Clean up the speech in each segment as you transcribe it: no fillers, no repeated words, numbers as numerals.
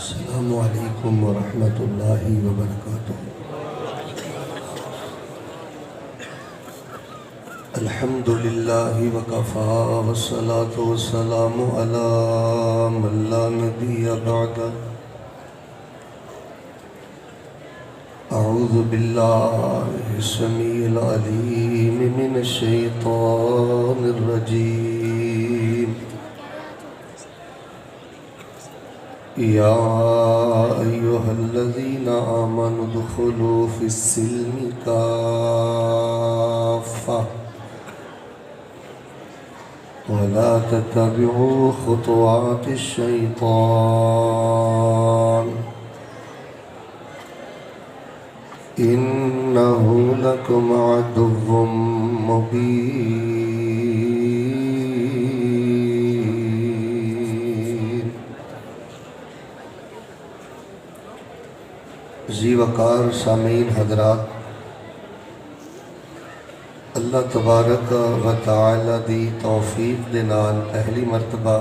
السلام علیکم ورحمۃ اللہ وبرکاتہ۔ الحمد للہ وکفی والصلاة والسلام علی من لا نبی بعدہ۔ اعوذ باللہ السمیع العلیم من الشیطان الرجیم۔ یا ایہا الذین آمنوا ادخلوا فی السلم کافہ ولا تتبعوا خطوات الشیطان انہ لکم عدو مبین۔ ذی وقار سامعین حضرات، اللہ تبارک و تعالی دی توفیق دے نال پہلی مرتبہ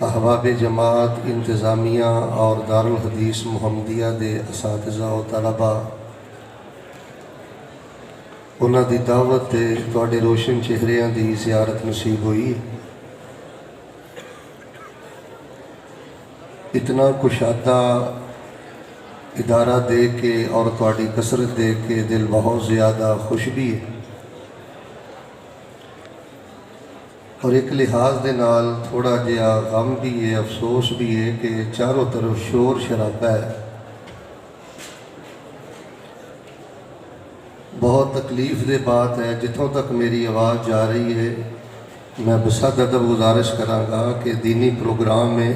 احباب جماعت انتظامیہ اور دارالحدیث محمدیہ دے اساتذہ و طلبہ انہاں دی دعوت تے تواڈے روشن چہریاں دی زیارت نصیب ہوئی۔ اتنا کشادہ ادارہ دیکھ کے اور تواڈی کثرت دیکھ کے دل بہت زیادہ خوش بھی ہے، اور ایک لحاظ دے نال تھوڑا جہا غم بھی ہے، افسوس بھی ہے کہ چاروں طرف شور شرابہ ہے۔ بہت تکلیف دے بات ہے، جتوں تک میری آواز جا رہی ہے میں بسعت ادب گزارش کراں گا کہ دینی پروگرام میں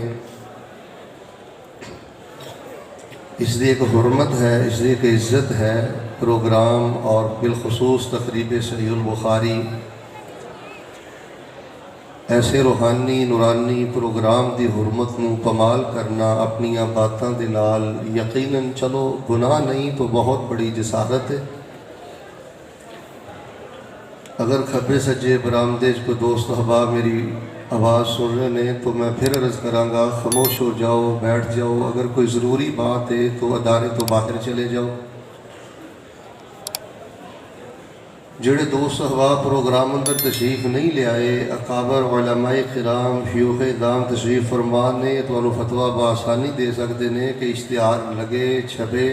اس دی ایک حرمت ہے، اس دی ایک عزت ہے۔ پروگرام اور بالخصوص تقریب صحیح البخاری ایسے روحانی نورانی پروگرام دی حرمت نو پمال کرنا اپنی باتاں دے نال یقیناً چلو گناہ نہیں تو بہت بڑی جسارت ہے۔ اگر کھبے سجے برآمدے کو دوست احباب میری آواز سن رہے ہیں تو میں پھر عرض کراں گا، خاموش ہو جاؤ، بیٹھ جاؤ، اگر کوئی ضروری بات ہے تو ادارے تو باہر چلے جاؤ۔ جڑے دوست احباب پروگرام اندر تشریف نہیں لے آئے، اکابر علماء کرام شیوخ دام تشریف فرمان نے تو انہوں فتویٰ بآسانی دے سکتے ہیں کہ اشتہار لگے چھپے۔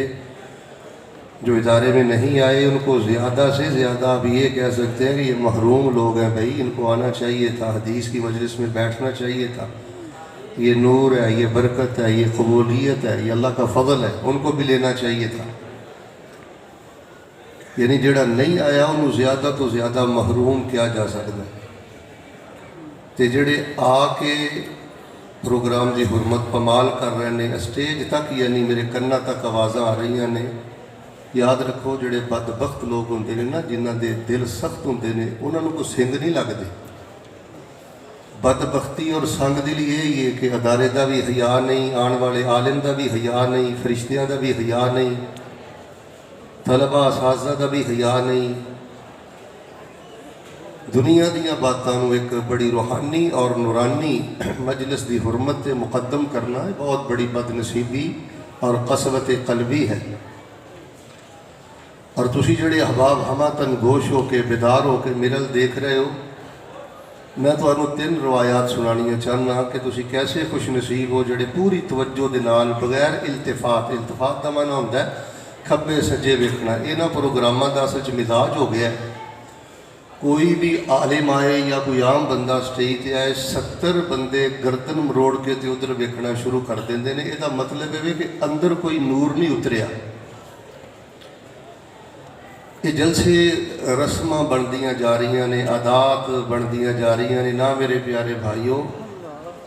جو ادارے میں نہیں آئے ان کو زیادہ سے زیادہ اب یہ کہہ سکتے ہیں کہ یہ محروم لوگ ہیں، بھائی ان کو آنا چاہیے تھا، حدیث کی مجلس میں بیٹھنا چاہیے تھا۔ یہ نور ہے، یہ برکت ہے، یہ قبولیت ہے، یہ اللہ کا فضل ہے، ان کو بھی لینا چاہیے تھا۔ یعنی جڑا نہیں آیا انہوں زیادہ تو زیادہ محروم کیا جا سکتا ہے، تے جڑے آ کے پروگرام دی حرمت پمال کر رہے ہیں اسٹیج تک، یعنی میرے کنہ تک آوازاں آ رہی ہیں۔ یاد رکھو جڑے بدبخت لوگ ہوندے نے نا، جنہاں دے دل سخت ہوندے نے، انہاں نوں کوئی سنگ نہیں لگدے۔ بدبختی اور سنگ دلی یہی ہے کہ ادارے دا بھی حیا نہیں، آن والے عالم دا بھی حیا نہیں، فرشتیاں دا بھی حیا نہیں، طلبہ اساتذہ دا بھی حیا نہیں۔ دنیا دیاں باتاں نوں ایک بڑی روحانی اور نورانی مجلس دی حرمت تے مقدم کرنا ہے بہت بڑی بد نصیبی اور قسوت قلبی ہے۔ اور تسی جڑے احباب ہمہ تن گوش ہو کے بیدار ہو کے میرل دیکھ رہے ہو، میں تو انہوں 3 روایات سنانیاں چاہنا کہ تسی کیسے خوش نصیب ہو جڑے پوری توجہ دے نال بغیر التفات دا معنی ہوتا ہے کھبے سجے ویکھنا۔ انہاں پروگراماں دا اصل مزاج ہو گیا ہے، کوئی بھی عالم آئے یا کوئی عام بندہ سٹیج تے آئے 70 بندے گردن مروڑ کے تے ادھر ویکھنا شروع کر دیندے نے۔ یہ مطلب ہے کہ اندر کوئی نور نہیں اتریا۔ یہ جلسے رسماں بندیاں جا رہی ہیں، عادات بندیاں جا رہی ہیں۔ نہ میرے پیارے بھائیوں،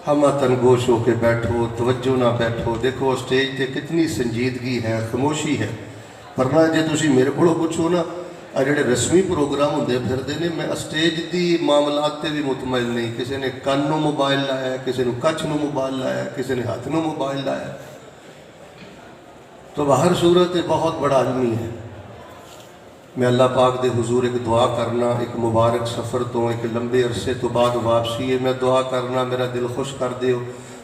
ہم تن گوش ہو کے بیٹھو، توجہ نہ بیٹھو۔ دیکھو سٹیج تے کتنی سنجیدگی ہے، خاموشی ہے۔ ورنہ جے تسی میرے کو پوچھو نا، جڑے رسمی پروگرام ہوندے پھردے نے، میں سٹیج دی معاملات تے بھی مطمئن نہیں۔ کسی نے کن نو موبائل لایا، کسی نے کچھ نو موبائل لایا، کسی نے ہاتھ نو موبائل لایا۔ تو بہر صورت بہت بڑا آدمی ہے۔ میں اللہ پاک دے حضور ایک دعا کرنا، ایک مبارک سفر تو ایک لمبے عرصے تو بعد واپسی ہے، میں دعا کرنا میرا دل خوش کر دیو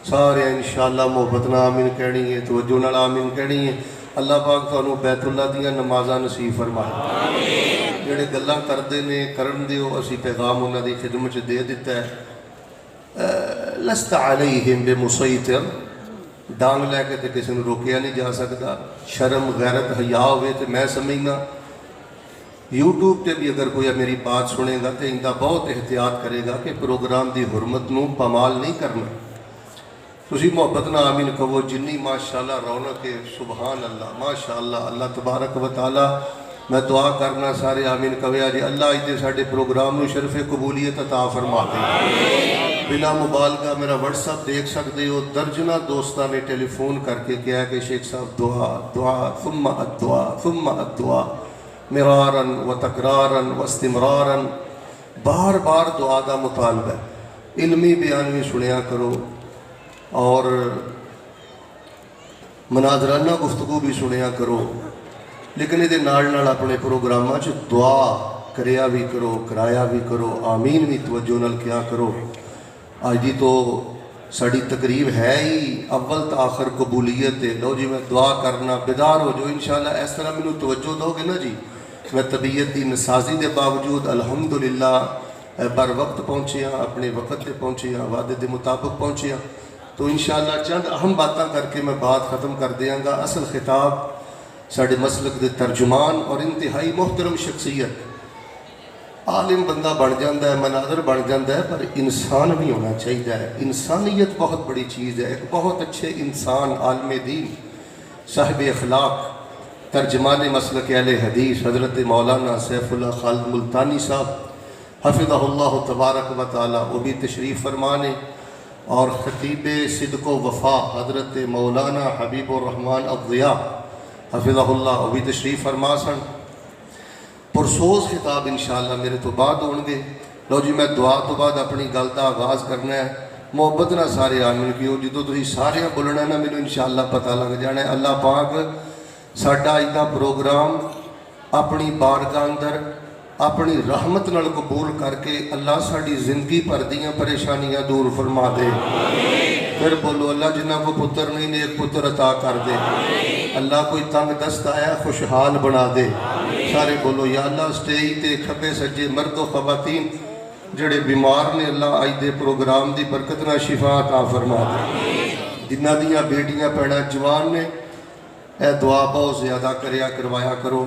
سارے انشاءاللہ محبت نال آمین کہنی ہے، توجہ نال آمین کہنی ہے۔ اللہ پاک تانوں بیت اللہ دیاں نمازاں نصیب فرمائے، جڑے گلاں کردے نے کرن دیو، اسی پیغام انہاں دی خدمت چ دے دتا ہے۔ لست علیہم بمسیطر، ڈانگ لے کے تے کسی نوں روکیا نہیں جا سکتا، شرم غیرت حیا ہوئے تے میں سمجھنا یوٹیوب تے بھی اگر کوئی میری بات سنے گا تو اندہ بہت احتیاط کرے گا کہ پروگرام دی حرمت نو پامال نہیں کرنا۔ تسی محبت نہ آمین کہو، جنی ماشاءاللہ رونق ہے، سبحان اللہ ماشاءاللہ۔ اللہ تبارک و تعالی میں دعا کرنا سارے آمین کہویا جی اللہ اجدے ساڈے پروگرام نو شرف قبولیت عطا فرما دے۔ بلا مبالغہ میرا واٹس ایپ دیکھ سکتے ہو، درجنہ دوستاں نے ٹیلی فون کر کے کہا کہ شیخ صاحب دعا دعا ثم الدعا ثم الدعا، مراراً و تکراراً و استمراراً، بار بار دعا دا مطالبہ ہے۔ علمی بیان بھی سنیا کرو اور مناظرانہ گفتگو بھی سنیا کرو، لیکن یہ نال اپنے پروگراماں چ دعا کریا بھی کرو، کرایا بھی کرو، آمین بھی توجہ نال کیا کرو۔ آج دی تو ساری تقریب ہے ہی اول تا آخر قبولیت ہے۔ لو جی میں دعا کرنا، بیدار ہو جو انشاءاللہ، اس طرح مینوں توجہ دو گے نا جی، میں طبیعت دی نسازی دے باوجود الحمدللہ بر وقت پہنچیا، اپنے وقت تے پہنچیا، وعدے دے مطابق پہنچیا، تو انشاءاللہ چند اہم باتاں کر کے میں بات ختم کر دیاں گا۔ اصل خطاب ساڑھے مسلک دے ترجمان اور انتہائی محترم شخصیت، عالم بندہ بن جاندہ ہے، مناظر بن جاندہ ہے، پر انسان بھی ہونا چاہیے ہے۔ انسانیت بہت بڑی چیز ہے، ایک بہت اچھے انسان، عالم دین، صاحب اخلاق، ترجمان مسلک اہل حدیث حضرت مولانا سیف اللہ خالد ملتانی صاحب حفظہ اللہ تبارک و تعالی، وہ بھی تشریف فرمانے، اور خطیب صدق و وفا حضرت مولانا حبیب الرحمن الضیاء حفظہ اللہ، وہ بھی تشریف فرما سن۔ پرسوز خطاب انشاءاللہ میرے تو بعد ہون گے۔ لو جی میں دعا تو بعد اپنی گل کا آغاز کرنا ہے۔ محبت نہ سارے آمین کیو، جدو تسی سارے بولنا ہے نا میرے انشاءاللہ پتہ لگ جانا ہے۔ اللہ پاک ساڈا اجدا پروگرام اپنی بارگاہ اندر اپنی رحمت نال قبول کر کے اللہ ساڈی زندگی پر دیاں پریشانیاں دور فرما دے۔ پھر بولو اللہ جنہ کو پتر نہیں نیک پتر عطا کر دے، اللہ کوئی تنگ دست آیا خوشحال بنا دے۔ سارے بولو یا اللہ سٹیج تے کھبے سجے مرد و خواتین جڑے بیمار نے اللہ آج دے پروگرام دی برکت نہ شفا عطا فرما دے۔ جنہ دیاں بیٹیاں پیڑا جوان نے اے دعا بہت زیادہ کریا کروایا کرو۔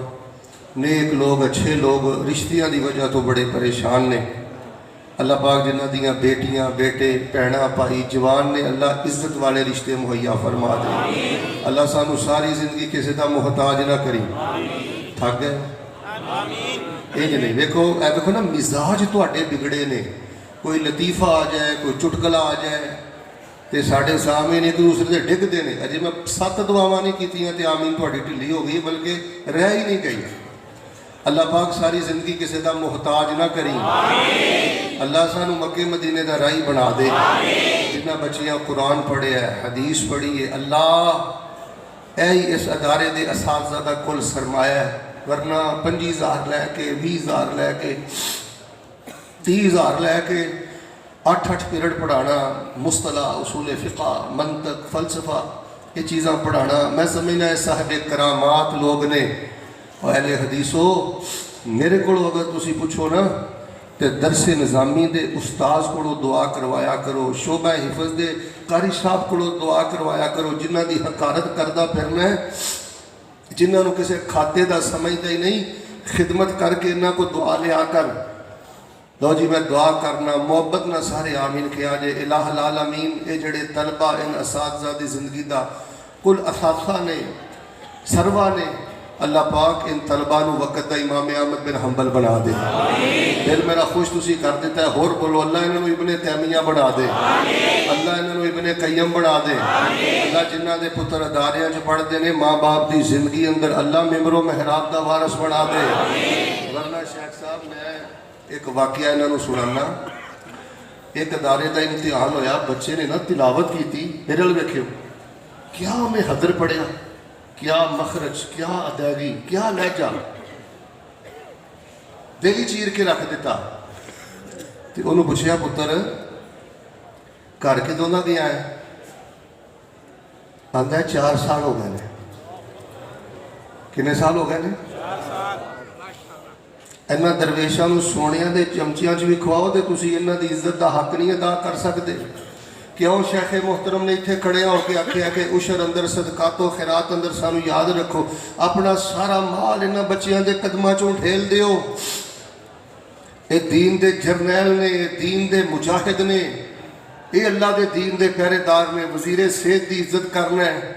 نیک لوگ اچھے لوگ رشتیاں دی وجہ تو بڑے پریشان نے، اللہ پاک جنہ دیاں بیٹیاں بیٹے پیڑا پائی جوان نے اللہ عزت والے رشتے مہیا فرما دے۔ اللہ سانو ساری زندگی کسی دا محتاج نہ کری۔ تھک گئے انج نہیں، دیکھو نا مزاج تواڈے بگڑے نے، کوئی لطیفہ آ جائے کوئی چٹکلا آ جائے تے ساڈے سامنے ایک دوسرے سے ڈگدے نے۔ اجے میں 7 دعاواں نہیں کیتیاں تے آمین تواڈی ڈھلی ہو گئی بلکہ رہ ہی نہیں گئی۔ اللہ پاک ساری زندگی کسی دا محتاج نہ کری۔ اللہ سانو مکے مدینے دا راہی بنا دے۔ جنہ بچیاں قرآن پڑھے ہے، حدیث پڑھی ہے، اللہ اے اس ادارے دے اساتذہ دا کل سرمایہ ہے، ورنہ 25,000 لے کے 20,000 لے کے 30,000 لے کے 8 پیریڈ پڑھانا، مصطلح اصول فقہ منطق فلسفہ یہ چیزاں پڑھانا، میں سمجھنا ہے صاحب کرامات لوگ نے۔ اور اہل حدیثو میرے کو اگر تسی پوچھو نا تے درس نظامی دے استاذ کو دعا کروایا کرو، شعبہ حفظ دے قاری صاحب کو دعا کروایا کرو، جنہ دی حقارت کردہ پھرنا ہے، جنہ نو کسے کھاتے دا سمجھتا ہی نہیں، خدمت کر کے انہاں کو دعا لیا کر۔ لو جی میں دعا کرنا، محبت نہ سارے آمین کیا جے۔ الہ العالمین اے جڑے طلبہ ان اساتذہ دی زندگی دا کل اساتذہ نے سروا نے، اللہ پاک ان طلبہ نو وقت دا امام احمد بن حنبل بنا دے۔ دل میرا خوش تسی کر دیتا ہے، ہور بولو اللہ انہوں ابن تیمیہ بنا دے، اللہ انہوں ابن قیم بنا دے، اللہ جنہ دے پتر اداریاں جو پڑھ دینے ماں باپ دی زندگی اندر اللہ ممبر و محراب دا وارث بنا دے۔ ورنہ شیخ صاحب میں ایک واقعہ انہوں سنانا، ایک ادارے دا امتحان ہویا، بچے نے نا تلاوت کی تھی، میرے لئے بیکھے کیا میں حضر پڑھیا، کیا مخرج، کیا ادائیگی، کیا لہجہ، دل ہی چیر کے رکھ دیتا. تو انہوں پوچھا پتر گھر کدوں دا گیا ہے؟ آندا ہے 4 سال ہو گئے. کنے سال ہو گئے نے؟ انہاں درویشاں نوں سونیاں دے چمچیاں چ بھی کھواؤ تے تسی انہاں دی عزت دا حق نہیں ادا کر سکتے. کیوں شیخ محترم نے اتنے کھڑے ہو کے آخیا کہ عشر اندر صدقات و خیرات اندر سانو یاد رکھو، اپنا سارا مال انہاں بچیاں دے قدماں چوں ڈھیل دیو. اے دین دے جرنیل نے، اے دین دے مجاہد نے، اے اللہ دے دین دے پہرے دار نے. وزیر صحت دی عزت کرنا ہے،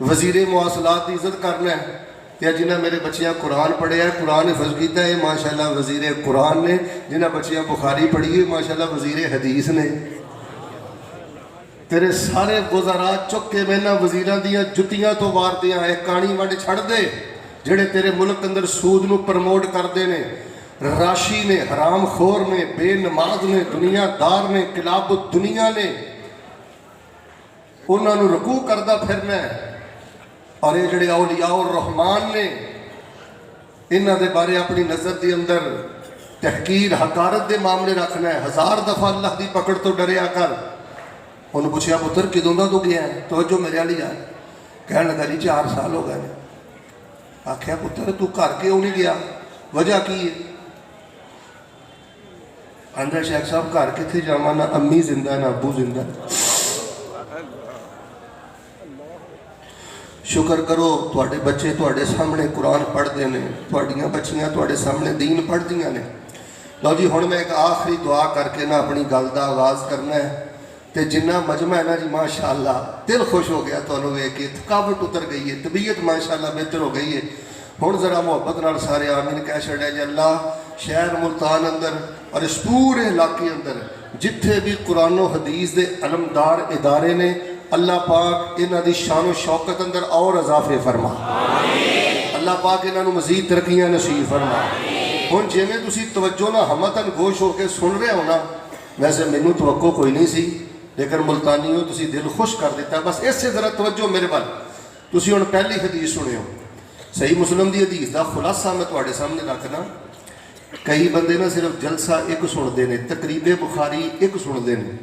وزیر مواصلات دی عزت کرنا ہے. یا جنہیں میرے بچیاں قرآن پڑھے ہے، قرآن حفظ کیتا ہے، ماشاءاللہ وزیر قرآن نے. جنہیں بچیاں بخاری پڑھی ہے، ماشاءاللہ وزیر حدیث نے. تیرے سارے گزارات چک کے میں نہ وزیراں دیاں جتیاں تو وار دیاں ایک کانی وڈ چھڑ دے جڑے تیرے ملک اندر سود نو پرموٹ کردے نے، راشی نے، حرام خور نے، بے نماز نے، دنیا دار نے، کلاب الدنیا نے. انہاں نو رکوع کردہ پھرنا ہے. اور یہ جڑے اولیاء الرحمان نے، انہاں دے بارے اپنی نظر دے اندر تحقیر حقارت دے معاملے رکھنا ہے. 1000 دفعہ اللہ دی پکڑ تو ڈریا کر. انہوں پوچھا پتر کدوں دا تو گیا ہے؟ توجہ میرے والی جان. کہنے لگا جی 4 سال ہو گئے. آخیا پتر تو گھر کیوں نہیں گیا؟ وجہ کی ہے؟ آندا شیخ صاحب گھر کتنے جاواں، نہ امی زندہ نہ ابو زندہ. شکر کرو تواڈے بچے تواڈے سامنے قرآن پڑھتے ہیں، تواڈیاں بچیاں تواڈے سامنے دین پڑھدیاں نے. لو جی ہن میں ایک آخری دعا کر کے نہ اپنی گل دا آغاز کرنا ہے. تے جنہ مجمع ہے نا جی ماشاءاللہ دل خوش ہو گیا تانوں ویکھ کے، تھکاوٹ اتر گئی ہے، طبیعت ماشاءاللہ بہتر ہو گئی ہے. ہن ذرا محبت نال سارے آمین کہہ چھڑیا جی. اللہ شہر ملتان اندر اور اس پورے علاقے اندر جتھے بھی قرآن و حدیث دے علمدار ادارے نے، اللہ پاک انہاں دی شان و شوکت اندر اور اضافے فرما. اللہ پاک انہاں نوں مزید ترقیاں نصیب فرما. ہن جویں تسی توجہ نہ ہمتن گوش ہو کے سن رہے ہو نا، ویسے مینوں توقع کوئی نہیں سی، لیکن ملتانیوں تسی دل خوش کر دیتا. بس اس سے ذرا توجہ میرے بل. تسی ہن پہلی حدیث سنے ہو، صحیح مسلم دی حدیث دا خلاصہ میں تواڈے سامنے رکھنا. کئی بندے نہ صرف جلسہ ایک سنتے ہیں، تقریب بخاری ایک سنتے ہیں،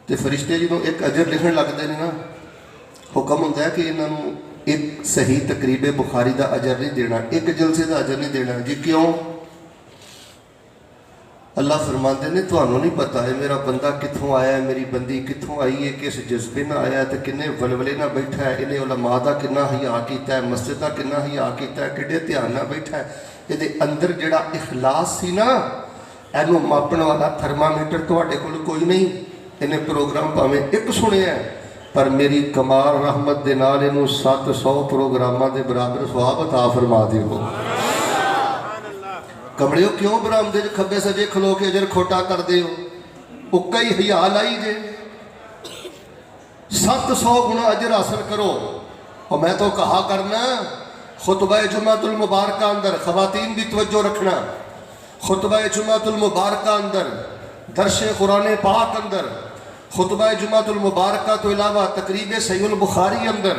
تو فرشتے جدوں ایک اجر لکھن لگتے ہیں نا، حکم ہوتا ہے کہ انہوں ایک صحیح تقریب بخاری دا اجر نہیں دینا، ایک جلسے دا اجر نہیں دینا. جی کیوں؟ اللہ فرماتے ہیں تمہیں نہیں پتا ہے میرا بندہ کتوں آیا ہے، میری بندی کتوں آئی ہے، کس جذبے نہ آیا ہے، تو کنے ولولے نہ بیٹھا ہے، انہیں علماء دا کنا حیا کیتا ہے، مسجد دا کنا حیا کیتا ہے، کڈے دھیان نہ بیٹھا ہے. یہ اندر جڑا اخلاص سی نا، اینو ماپن والا تھرمامیٹر تواڈے کول کوئی نہیں. انہیں پروگرام پاویں ایک سنے ہیں، پر میری کمال رحمت دے نال انہوں 700 پروگراماں دے برابر ثواب عطا فرما دیو. کمڑیو کیوں برآمدے کھبے سجے کھلو کے اجر کھوٹا کر دے ہو؟ اکا ہی حیا لائی جے. 700 گنا اجر حاصل کرو. اور میں تو کہا کرنا خطبہ جمعۃ المبارکہ اندر، خواتین بھی توجہ رکھنا، خطبہ جمعۃ المبارکہ اندر، درس قرآن پاک اندر، خطبہ جمعۃ المبارکہ تو علاوہ تقریب صحیح البخاری اندر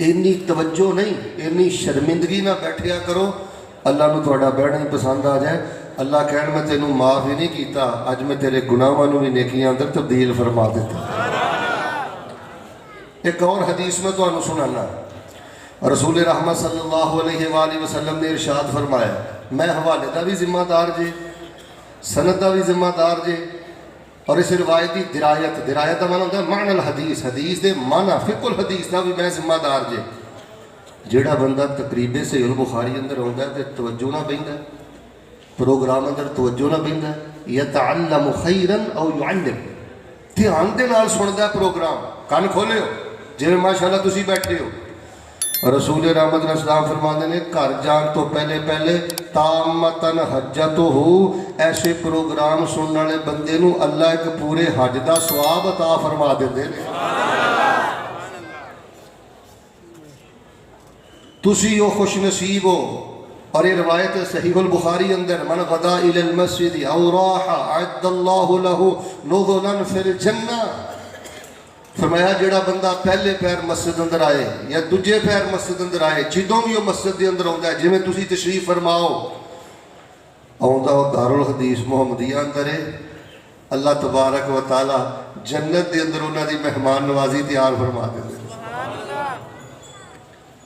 اینی توجہ نہیں، اینی شرمندگی نہ بیٹھیا کرو. اللہ نو تھوڑا بیٹھنا ہی پسند آ جائے. اللہ کہن میں تینوں معاف ہی نہیں کیتا، اج میں تیرے گناہاں نو بھی نیکیاں اندر تبدیل فرما دیتا. ایک اور حدیث میں تانوں سنانا. رسول رحمت صلی اللہ علیہ وآلہ وسلم نے ارشاد فرمایا، میں حوالے دا بھی ذمہ دار جے، سند دا بھی ذمہ دار جے، اور اس روایت کی درایت دا معنی ہوتا ہے معنی الحدیث، حدیث دے معنی فقہ الحدیث دا بھی میں ذمہ دار جے. جیڑا بندہ تقریب صحیح البخاری اندر ہوتا ہے تو توجہ نہ بیندا ہے، پروگرام اندر توجہ نہ بیندا ہے، یتعلم خیرا او یعلم، دھیان دے نال سندا ہے پروگرام، کان کھولے ہو جویں ماشاءاللہ تسی بیٹھے ہو. رسول رحمت علیہ السلام فرماتے ہیں گھر جان تو پہلے تامتن حجت ہو، ایسے پروگرام سننے والے بندے نو اللہ ایک پورے حج دا ثواب عطا فرما دیندے نے. تسی او خوش نصیب ہو. اور یہ روایت صحیح البخاری اندر، من غدا الی المسجد او راح اعد اللہ له نزلا فی الجنہ، فرمایا جڑا بندہ پہلے پیر مسجد اندر آئے یا دوجے پیر مسجد اندر آئے جدوں بھی وہ مسجد دے اندر آتا ہے جویں تسی تشریف فرماؤ آندا وہ دارالحدیث محمدیہ اندر ہے اللہ تبارک و تعالی جنت دے اندر انہاں دی مہمان نوازی تیار فرما دے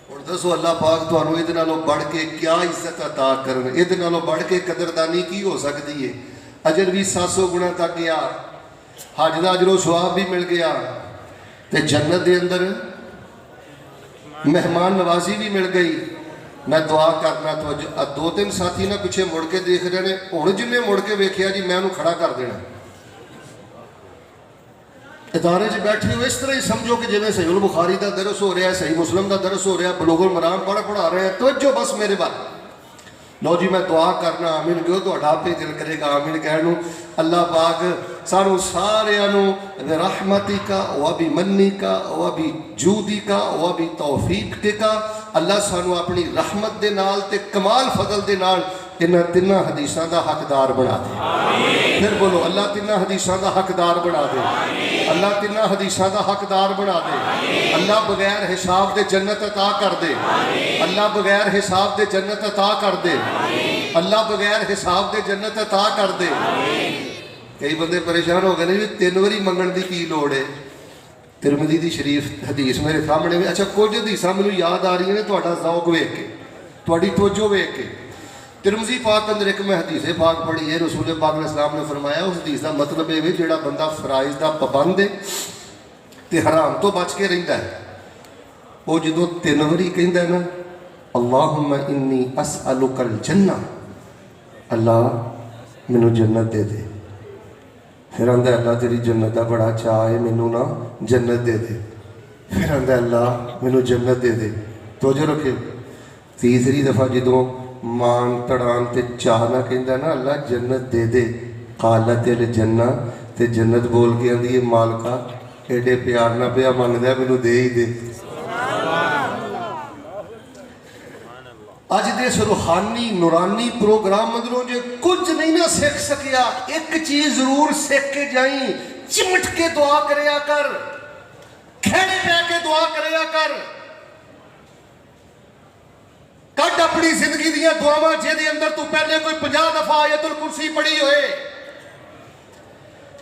اور دسو اللہ پاک تانوں ایں دے نالوں بڑھ کے کیا عزت عطا کرن ایں دے نالوں بڑھ کے قدردانی کی ہو سکتی ہے اجر بھی 700 گنا تک گیا حج دا اجر و ثواب بھی مل گیا تے جنت دے اندر مہمان نوازی بھی مل گئی میں دعا کرنا تو دو تین ساتھی نہ پیچھے مڑ کے دیکھ رہے ہیں ہن جن نے مڑ کے ویکھیا جی میں انہوں کھڑا کر دینا ادارے چ بیٹھے ہوئے اس طرح ہی سمجھو کہ جویں صحیح البخاری دا درس ہو رہا ہے صحیح مسلم دا درس ہو رہا ہے بلوغ المرام پڑھا رہے ہیں توجہ بس میرے بات لو جی میں دعا کرنا آمین کہو تو اڈاپے دل کرے گا آمین کہنو اللہ پاک سانو ساریانو رحمتی کا وابی منی کا وابی جودی کا وابی توفیق کا اللہ سانو اپنی رحمت دے نال تے کمال فضل دے نال انہاں تیناں حدیثاں دا حقدار بنا دے پھر بولو اللہ تیناں حدیثاں دا حقدار بنا دے اللہ تیناں حدیثاں دا حقدار بنا دے اللہ بغیر حساب دے جنت عطا کر دے اللہ بغیر حساب دے جنت عطا کر دے اللہ بغیر حساب دے جنت عطا کر دے کئی بندے پریشان ہو گئے نہیں 3 واری منگن دی کی لوڑ ہے ترمذی دی شریف حدیث میرے سامنے میں اچھا کچھ حدیثاں مینوں یاد آ رہی ہیں تہاڈا ذوق ویکھ کے تہاڈی توجہ ویکھ کے ترمذی پاک اندر ایک میں حدیث پاک پڑھی ہے رسول پاک علیہ السلام نے فرمایا اس حدیث دا مطلب ہے جڑا بندہ فرائض دا پابند ہے تے حرام تو بچ کے رہندا ہے وہ جدوں 3 واری کہندا ہے نا اللہم انی اسألک الجنہ اللہ مینوں جنت دے دے پھر آندا اللہ تیری جنت دا بڑا چاہ ہے مینوں نا جنت دے دے پھر آندا اللہ مینوں جنت دے دے توجہ رکھے تیسری دفعہ جدوں مان تڑان تے چاہنا کہندا نا اللہ جنت دے دے قالت الجنہ تے جنت بول کے آندی ہے مالکا ایڈے پیار نہ پیا منگدا مینوں دے ہی دے اج دے اس روحانی نورانی پروگرام اندروں جو کچھ نہیں نہ سیکھ سکیا ایک چیز ضرور سیکھ کے جائیں چمٹ کے دعا کریا کر کھڑے پہ کے دعا کریا کر کٹ اپنی زندگی دیا دعاواں جے اندر تو پہلے کوئی 50 دفعہ آیت الکرسی پڑھی ہوئے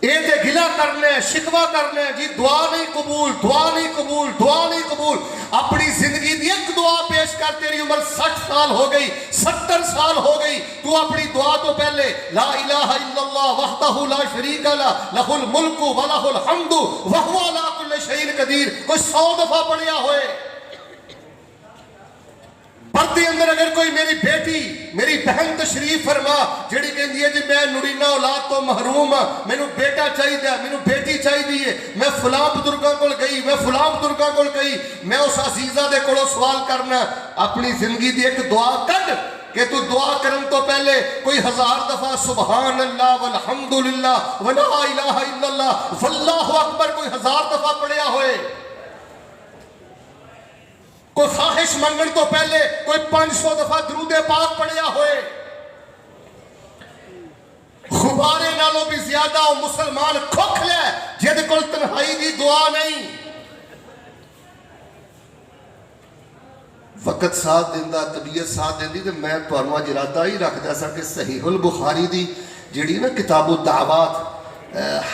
اے تے گلہ کرنا ہے شکوہ کرنا ہے جی دعا نہیں قبول دعا نہیں قبول دعا نہیں قبول اپنی زندگی دی ایک دعا پیش کر تیری عمر 60 سال ہو گئی 70 سال ہو گئی تو اپنی دعا تو پہلے لا الہ الا اللہ وحدہ لا شریک لہ لہ الملک و لہ الحمد وہو علی کل شیء قدیر کوئی 100 دفعہ پڑھیا ہوئے پردے اندر اگر کوئی میری بیٹی میری بہن تشریف فرما جڑی کہندی ہے جی میں نورینہ اولاد تو محروم ہاں مینوں بیٹا چاہیے مینوں بیٹی چاہیے میں فلاں بزرگاں کول گئی میں فلاں بزرگاں کول گئی میں اس عزیزہ دے کولوں سوال کرنا اپنی زندگی دی ایک دعا کڈ کہ تو دعا کرن تو پہلے کوئی 1000 دفعہ سبحان اللہ والحمدللہ ولا الہ الا اللہ واللہ اکبر کوئی 1000 دفعہ پڑھیا ہوئے کوئی خواہش منگن تو پہلے کوئی 500 دفعہ درود پاک پڑھیا ہوئے غبارے نالوں بھی زیادہ مسلمان کھوکھ لے جہد کل تنہائی دی دعا نہیں وقت ساتھ دیندہ طبیعت ساتھ دیندی تو میں تانوں اج ارادہ ہی رکھ دا سا کہ صحیح البخاری دی جڑی نا کتاب الدعوات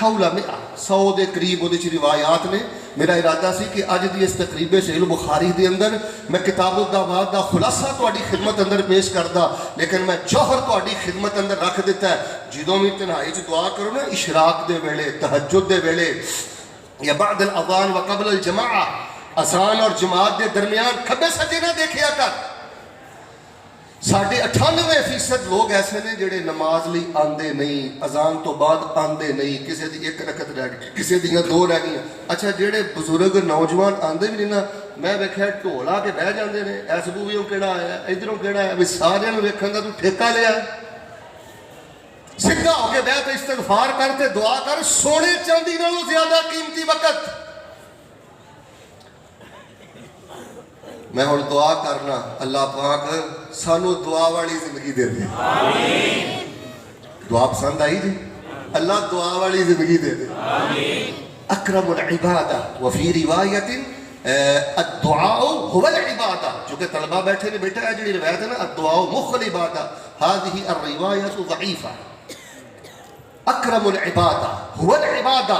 حول 100 دے قریب وہ روایات نے میرا ارادہ سی کہ اج دی اس تقریب صحیح البخاری دے اندر میں کتاب الدعوات دا خلاصہ تہاڈی خدمت اندر پیش کردا لیکن میں جوہر تہاڈی خدمت اندر رکھ دیتا ہے جدوں بھی تنہائی چ دعا کرو نا اشراق دے ویلے تہجد دے ویلے یا بعد الاذان وقبل الجماعہ اذان اور جماعت دے درمیان کھبے سجے نہ دیکھیا کر 98% لوگ ایسے نے جڑے نماز لی آندے نہیں اذان تو بعد آندے نہیں کسی دی 1 رکعت رہ گئی کسی دیاں 2 رہ گئی اچھا جڑے بزرگ نوجوان آندے بھی نہیں نا میں ویکھیا ڈھولا کے بہ جاندے نے ایس بویوں کیڑا آیا ادھروں کیڑا آیا بھی سارے نوں ویکھن دا تو ٹھیکہ لیا سیدھا ہو کے بیٹھ استغفار کر تے دعا کر سونے چاندی نالوں زیادہ قیمتی وقت میں ہوں دعا کرنا اللہ پاک سانو دعا والی زندگی دے دے دعا پسند آئی جی اللہ دعا والی زندگی دے دے اکرم العبادہ وفی روایت الدعاء هو العبادہ. چونکہ طلبہ بیٹھے نے بیٹا ہے جڑی روایت ہے نا الدعاء مخ العبادہ هذه الروایت ضعیفہ. اکرم العبادہ هو العبادہ.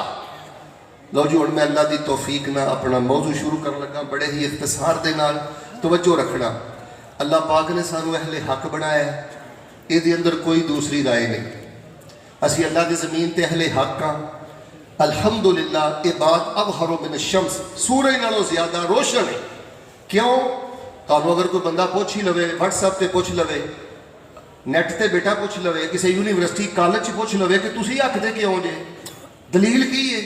لو جی ہوں میں اللہ دی توفیق نہ اپنا موضوع شروع کر لگا بڑے ہی اختصار دے نال. توجہ رکھنا اللہ پاک نے سانو اہل حق بنایا ہے, یہ دے اندر کوئی دوسری رائے نہیں. اسی اللہ دی زمین تے اہل حق ہاں. الحمدللہ یہ بات ابہر من الشمس, سورج نالوں زیادہ روشن ہے. کیوں؟ تانوں اگر کوئی بندہ پوچھ ہی لوے, واٹس ایپ تے پوچھ لوے, نیٹ تے بیٹا پوچھ لوے, کسی یونیورسٹی کالج پوچھ لوے کہ تسی آکھدے کیوں جے, دلیل کی ہے؟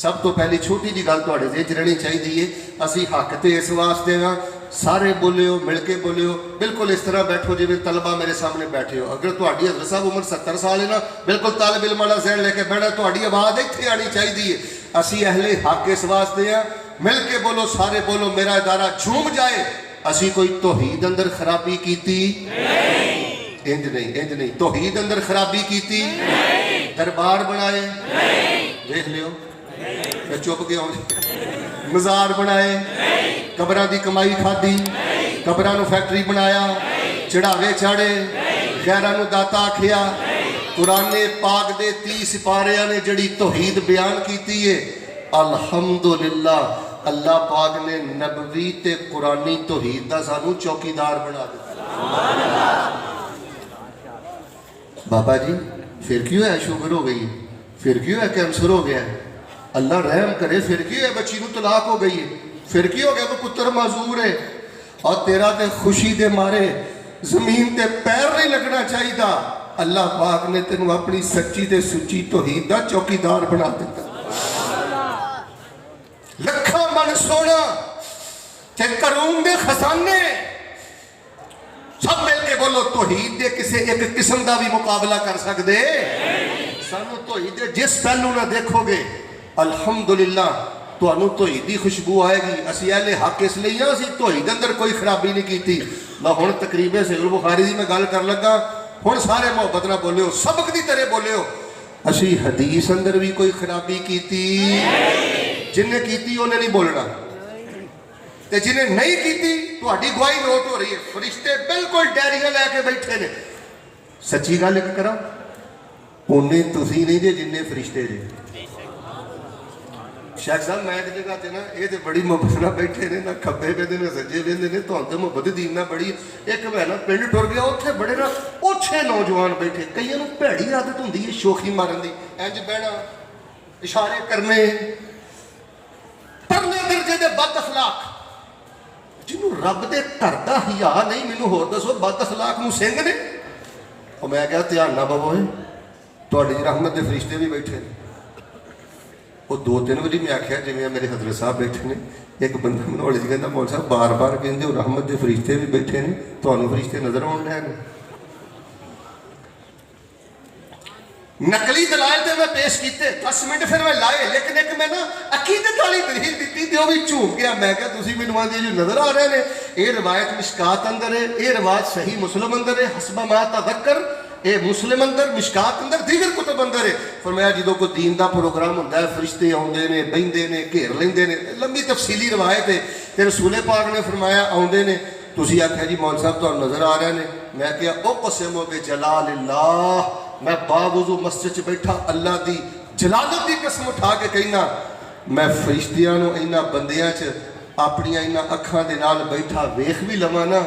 سب تو پہلی چھوٹی جی گل تواڈے ذہن چ رہنی چاہیے, اسی حق تے اس واسطے ہاں سارے بولیو مل کے بولیو, بالکل اس طرح بیٹھو جی طلبہ میرے سامنے بیٹھے ہو. اگر تہاڈی حضرت صاحب عمر 70 سال ہے نا, بالکل طالب علم والا ذہن لے کے بیٹھا, تہاڈی آواز اتنے آنی چاہیے. اسی اہل حق اس واسطے ہاں مل کے بولو, سارے بولو, میرا ادارہ جھوم جائے. اسی کوئی توحید اندر خرابی کیتی انج نہیں, توحید اندر خرابی کیتی, دربار بنائے, دیکھ لیو میں چپ گیا ہوں, مزار بنائے, قبراں دی کمائی کھادی, قبراں نو فیکٹری بنایا, چڑھاوے چاڑے, غیراں نو داتا آکھیا. قرآن پاک دے 30 سپاریاں نے جڑی توحید بیان کیتی ہے, الحمدللہ اللہ پاک نے نبوی تے قرآنی توحید دا سانو چوکیدار بنا دیا. بابا جی پھر کیوں ہے شوگر ہو گئی ہے, پھر کیوں ہے کینسر ہو گیا ہے, اللہ رحم کرے, پھر کیوں ہے بچی نو طلاق ہو گئی ہے, پھر کیوں ہو گیا تو پتر معذور ہے, اور تیرا تے خوشی دے مارے زمین تے پیر نہیں لگنا چاہیے. اللہ پاک نے تینوں اپنی سچی تے سچی توحید دا چوکیدار بنا دیتا. لکھاں من سونا تے کرون دے خزانے, سب مل کے بولو توحید دے کسے ایک قسم دا بھی مقابلہ کر سکدے. سانو توحید دے جس پہلو نہ دیکھو گے الحمدللہ تانوں توحید دی خوشبو آئے گی. اسی اہل حق اس لیے ہاں, اسی توحید اندر کوئی خرابی نہیں کیتی. میں ہن تقریب صحیح البخاری دی میں گل کر لگا, ہن سارے محبت نہ بولیو, سبق دی طرح بولیو. اسی حدیث اندر بھی کوئی خرابی کیتی, جن نے کیتی انہیں نہیں بولنا, تے جنہیں نہیں کیتی تہاڈی گواہی نوٹ ہو رہی ہے. فرشتے بالکل ڈیریاں لے کے بیٹھے نے. سچی گل ایک کراں, انہیں تسی نہیں جے جن فرشتے جے. شیخ صاحب میں ایک جگہ تے نا, یہ تے بڑی محبت نہ بیٹھے نے, نہ کھبے ویندے نے سجے ویندے نے, تہاڈے تے محبت دین نہ بڑی. ایک میں نا پنڈ ٹر گیا, اوتھے بڑے نا اوچھے نوجوان بیٹھے, کئیاں نوں بھیڑی عادت ہوندی ہے شوخی مارن دی, انج بہنا, اشارے کرنے, پرلے درجے دے بد اخلاق, جنوں رب دے گھر دا حیا نہیں. مینوں ہور دسو بد اخلاق نوں سنگ نے. اور میں کہا دھیان نہ بابو, تہاڈی رحمت دے فرشتے بھی بیٹھے نے. وہ 2-3 بجے میں آخیا جی میرے حضرت صاحب بیٹھے نے, ایک بندہ منوں ہولے جی کہندا مول صاحب بار بار کہندے ہو رحمت دے فرشتے بھی بیٹھے نے, تہانوں فرشتے نظر آن ڈے نے. نقلی دلائل تے میں پیش کیتے, 10 منٹ پھر میں لائے, لیکن ایک میں نا عقیدت والی دلیل دیتی تے وہ بھی جھوم گیا. میں کہا تسی مینوں آندے جو نظر آ رہے نے, یہ روایت مشکات اندر ہے, یہ روایت صحیح مسلم اندر ہے, حسب ما تذکر, اے مسلم اندر, مشکات اندر, دیگر کتب اندر ہے. فرمایا جدوں کوئی دین دا پروگرام ہوندا ہے فرشتے آوندے نے, بہندے نے, گھیر لیندے نے, لمبی تفصیلی روایت ہے. تے رسول پاک نے فرمایا آوندے نے, تسی آکھیا جی مول صاحب تہانوں نظر آ رہے نے. میں کہا اقسم بجلال اللہ, میں باوضو مسجد چ بیٹھا اللہ دی جلالت دی قسم اٹھا کے کہنا, میں فرشتیاں نو انہاں بندیاں چ اپنی انہاں اکھاں دے نال بیٹھا ویکھ بھی لواں نا,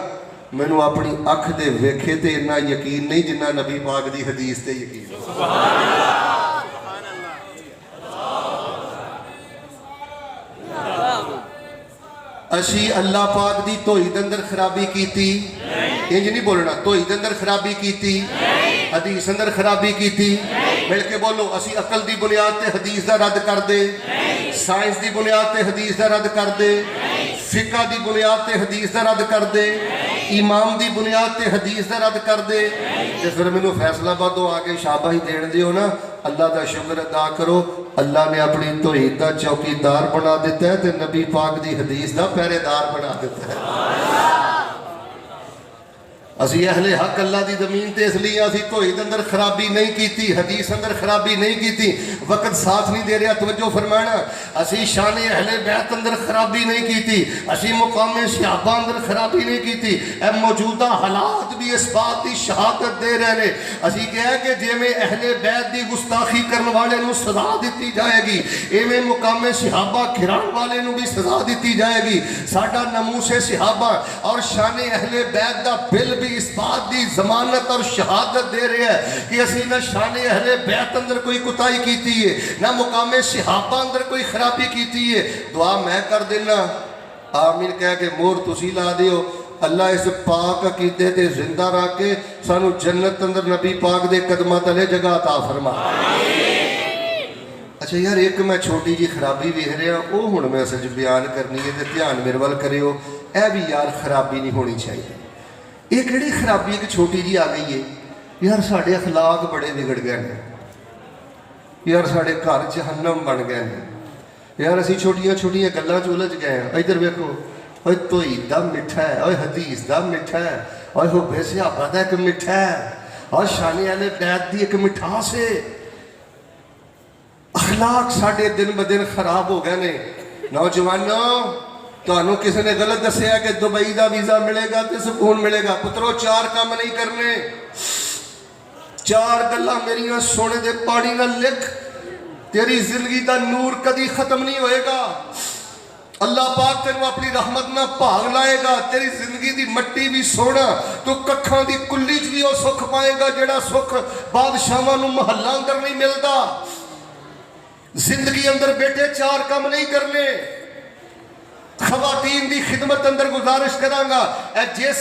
مینوں اپنی اکھ دے ویکھے تے اتنا یقین نہیں جنہ نبی پاک دی حدیث تے یقین. اسی اللہ پاک دی توحید اندر خرابی کیتی, انج نہیں بولنا, توحید اندر خرابی کیتی, حدیث اندر خرابی کیتی. مل کے بولو, اسی عقل دی بنیاد تے حدیث دا رد کر دے, سائنس دی بنیاد تے حدیث دا رد کر دے, فقہ دی بنیاد تے حدیث دا رد کر دے, امام دی بنیاد تے حدیث دا رد کر دے. تے پھر مینوں فیصلہ بادوں آ کے شاباشی دین دیو نا, اللہ دا شکر ادا کرو, اللہ نے اپنی توحید دا چوکیدار بنا دیتا ہے تے نبی پاک دی حدیث دا پہرے دار بنا دیتا ہے. اسی اہل حق اللہ دی زمین تے اس لیے اسی توحید اندر خرابی نہیں کیتی، حدیث اندر خرابی نہیں کیتی، وقت ساتھ نہیں دے رہا توجہ فرمانا. اسی شان اہل بیت اندر خرابی نہیں کیتی، اسی مقام صحابہ اندر خرابی نہیں کیتی. اے موجودہ حالات بھی اس بات دی شہادت دے رہے نے. اسی کہا کہ جے میں اہل بیت دی گستاخی کرن والے نو سزا دیتی جائے گی، ایویں مقام صحابہ کھران والے نو بھی سزا دیتی جائے گی. ساڈا ناموس صحابہ اور شان اہل بیت دا بل بھی اس بات دی ضمانت اور شہادت دے رہے ہیں کہ اسی نہ شان اہل بیت اندر کوئی کوتاہی کیتی ہے، نہ مقام صحابہ اندر کوئی خرابی کیتی ہے. دعا میں کر دینا، آمین کہہ کے مور تسی لا دیو. اللہ اس پاک عقیدے تے زندہ رکھ کے سانو جنت اندر نبی پاک دے قدماں تلے جگہ عطا فرما. اچھا یار ایک میں چھوٹی جی خرابی ویکھ رہا وہ ہن میں سچ بیان کرنی ہے تے دھیان میرے ول کریو. اے بھی یار خرابی نہیں ہونی چاہیے. یہ کہڑی خرابی ایک چھوٹی جی آ گئی ہے یار ساڈے اخلاق بڑے بگڑ گئے ہیں یار، ساڈے گھر جہنم بن گئے ہیں یار، اسی چھوٹیاں چھوٹیاں گلاں چ الجھ گئے ہیں. ادھر ویکھو اوے توحید دا میٹھا ہے، اوے حدیث دا میٹھا ہے، اوے حب صحابہ دا ایک میٹھا ہے، اور شان اہل بیت دی ایک مٹھاس ہے. اخلاق ساڈے دن بدن خراب ہو گئے نے. نوجوانوں تانوں کسی نے غلط دسیا کہ دبئی دا ویزا ملے گا تے سکون ملے گا. پترو 4 کام نہیں کرنے، 4 گلاں میریاں سونے دے پاڑی نہ لکھ، تیری زندگی دا نور کدی ختم نہیں ہوئے گا. اللہ پاک تینوں اپنی رحمت نہ بھاگ لائے گا. تیری زندگی دی مٹی بھی سونا، تو ککھاں دی کلی چ بھی وہ سکھ پائے گا جڑا سکھ بادشاہاں نوں محلہ اندر نہیں ملدا. زندگی اندر بیٹے 4 کام نہیں کرنے. خواتین دی خدمت اندر گزارش کراں گا، اے جس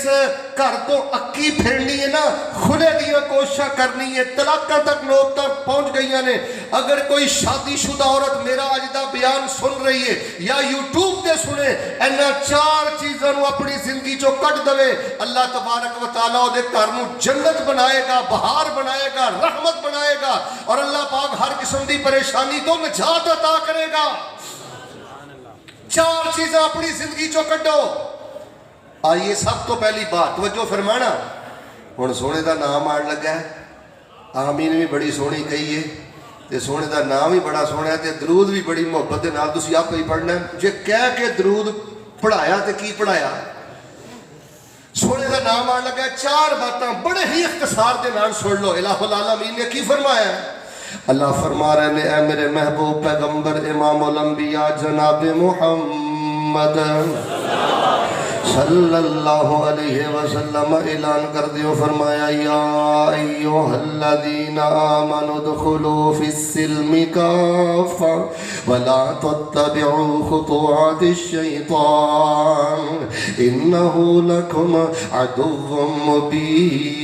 گھر تو اکی پھرنی ہے نا کھلے دیاں کوششاں کرنی ہے. طلاقاں تک نوبتاں پہنچ گئی نے. اگر کوئی شادی شدہ عورت میرا اج دا بیان سن رہی ہے یا یوٹیوب تے سنے، انہاں 4 چیزاں نو اپنی زندگی چوں کٹ دے، اللہ تبارک و تعالیٰ دے گھر نو جنت بنائے گا، بہار بنائے گا، رحمت بنائے گا، اور اللہ پاک ہر قسم دی پریشانی تو نجات عطا کرے گا. 4 چیزیں اپنی زندگی چو کٹو. آئیے سب تو پہلی بات توجہ فرمانا. ہن سونے دا نام آن لگا ہے، آمین بھی بڑی سونی کہی ہے تے سونے دا نام بھی بڑا سونا ہے تے درود بھی بڑی محبت دے نال تسی آپ ہی پڑھنا ہے. جے کہہ کے درود پڑھایا تے کی پڑھایا؟ سونے دا نام آن لگا ہے. 4 باتاں بڑے ہی اختصار دے نال سن لو. الہ العالمین نے کی فرمایا ہے؟ اللہ فرما رہے نے اے میرے محبوب پیغمبر امام الانبیاء جناب محمد صلی اللہ علیہ وسلم اعلان کر دیو، فرمایا یا ایوہ الذین آمنوا ادخلوا فی السلم کافا ولا تتبعوا خطوات الشیطان انہو لکم عدو مبین.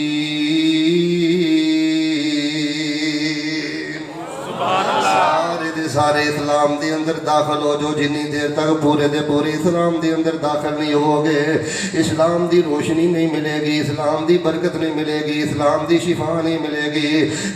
سارے اسلام دے اندر داخل ہو جو جنی دیر تک پورے دے پورے اسلام دے اندر داخل نہیں ہوگے اسلام دی روشنی نہیں ملے گی، اسلام دی برکت نہیں ملے گی، اسلام دی شفا نہیں ملے گی.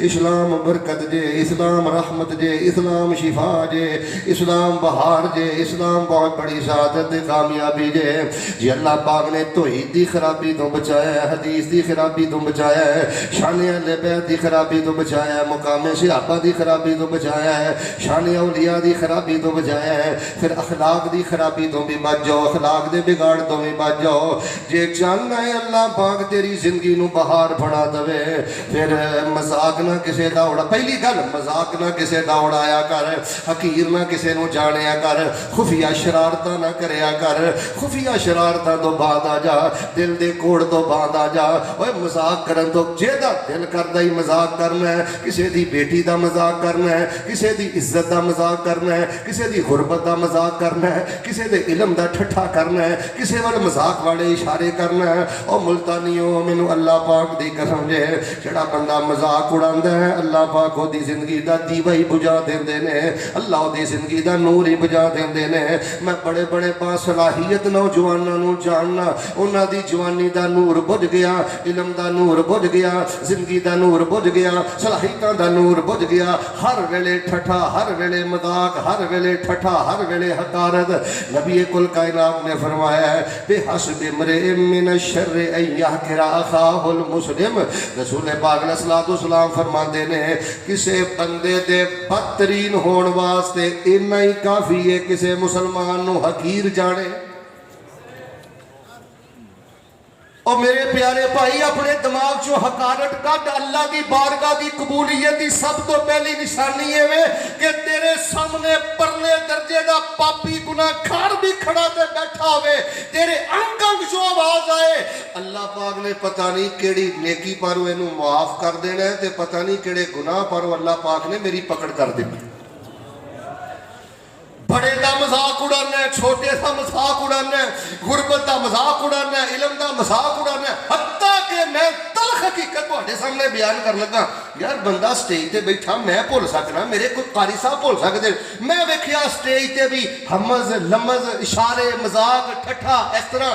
اسلام برکت جے، اسلام رحمت جے، اسلام شفا جے، اسلام بہار جے، اسلام بہت بڑی سعادت دے کامیابی جے. جی اللہ پاک نے توحید دی خرابی تو بچایا ہے، حدیث دی خرابی تو بچایا ہے، شان اہل بیت دی خرابی تو بچایا ہے، مقام صحابہ دی خرابی تو بچایا ہے، شان اولیاء دی خرابی تو بچایا ہے. پھر اخلاق دی خرابی تو بھی بچ جاؤ، اخلاق دے بگاڑ تو بھی بچ جاؤ. جے چاہنا ہے اللہ پاک تیری زندگی نو بہار بنا دے، پھر مذاق نہ کسے دا اڑا. پہلی گل مذاق نہ کسے دا اڑایا کر، حقیر نہ کسے نو جانیا کر، خفیہ شرارتاں نہ کریا کر. خفیہ شرارتاں تو بعد آ جا، دل دے کوڑ تو بعد آ جا. اوے مذاق کرن تو جے دا دل کردا ہی مذاق کرنا ہے، کسے دی بیٹی دا مذاق کرنا ہے، کسے دی عزت دا مذاق کرنا ہے، کسے دی غربت دا مذاق کرنا ہے، کسے دے علم دا ٹھٹھا کرنا ہے، کسے وال مذاق والے اشارے کرنا ہے. او ملتانیوں مینوں اللہ پاک دی قسم جے جڑا بندہ مذاق اڑاندا ہے اللہ پاک او دی زندگی دا دیوا ہی بجھا دیندے نے، اللہ او دی زندگی دا نور ہی بجھا دیندے نے. میں بڑے بڑے با صلاحیت نوجواناں نوں جاننا، انہاں دی جوانی دا نور بجھ گیا، علم دا نور بجھ گیا، زندگی دا نور بجھ گیا، صلاحیتاں دا نور بجھ گیا. ہر ویلے ٹھٹھا، ہر ویلے مذاق، ہر ویلے ٹھٹھا، ہر ویلے حقارت. نبی کل کائنات نے فرمایا ہے بے حسب امرئ من الشر ان یحقر اخاہ المسلم. رسول پاک علیہ الصلوۃ والسلام فرماندے نے کسے بندے دے بدترین ہون واسطے اتنا ہی کافی ہے کسے مسلمان نو حقیر جانے. اور میرے پیارے بھائی اپنے دماغ چو حقارت کٹ. اللہ دی بارگاہ دی قبولیت دی سب تو پہلی نشانی ہے کہ تیرے سامنے پرلے درجے دا پاپی گناہ کھار بھی کھڑا تے بیٹھا ہوئے تیرے انگ انگ جو آواز آئے اللہ پاک نے پتہ نہیں کیڑی نیکی پر انہوں معاف کر دینا ہے تے پتہ نہیں کیڑے گناہ پر اللہ پاک نے میری پکڑ کر دینی. بڑے دا مذاق اڑانا ہے، چھوٹے دا مذاق اڑانا ہے، غربت دا مذاق اڑانا ہے، علم دا مذاق اڑانا ہے. حتیٰ کہ میں تلخ حقیقت تواڈے سامنے بیان کر لگا یار بندہ سٹیج تے بیٹھا میں بھول سکنا، میرے کوئی قاری صاحب بھول سکتے. میں ویکھیا سٹیج تے بھی ہمز لمز اشارے مذاق ٹھٹھا اس طرح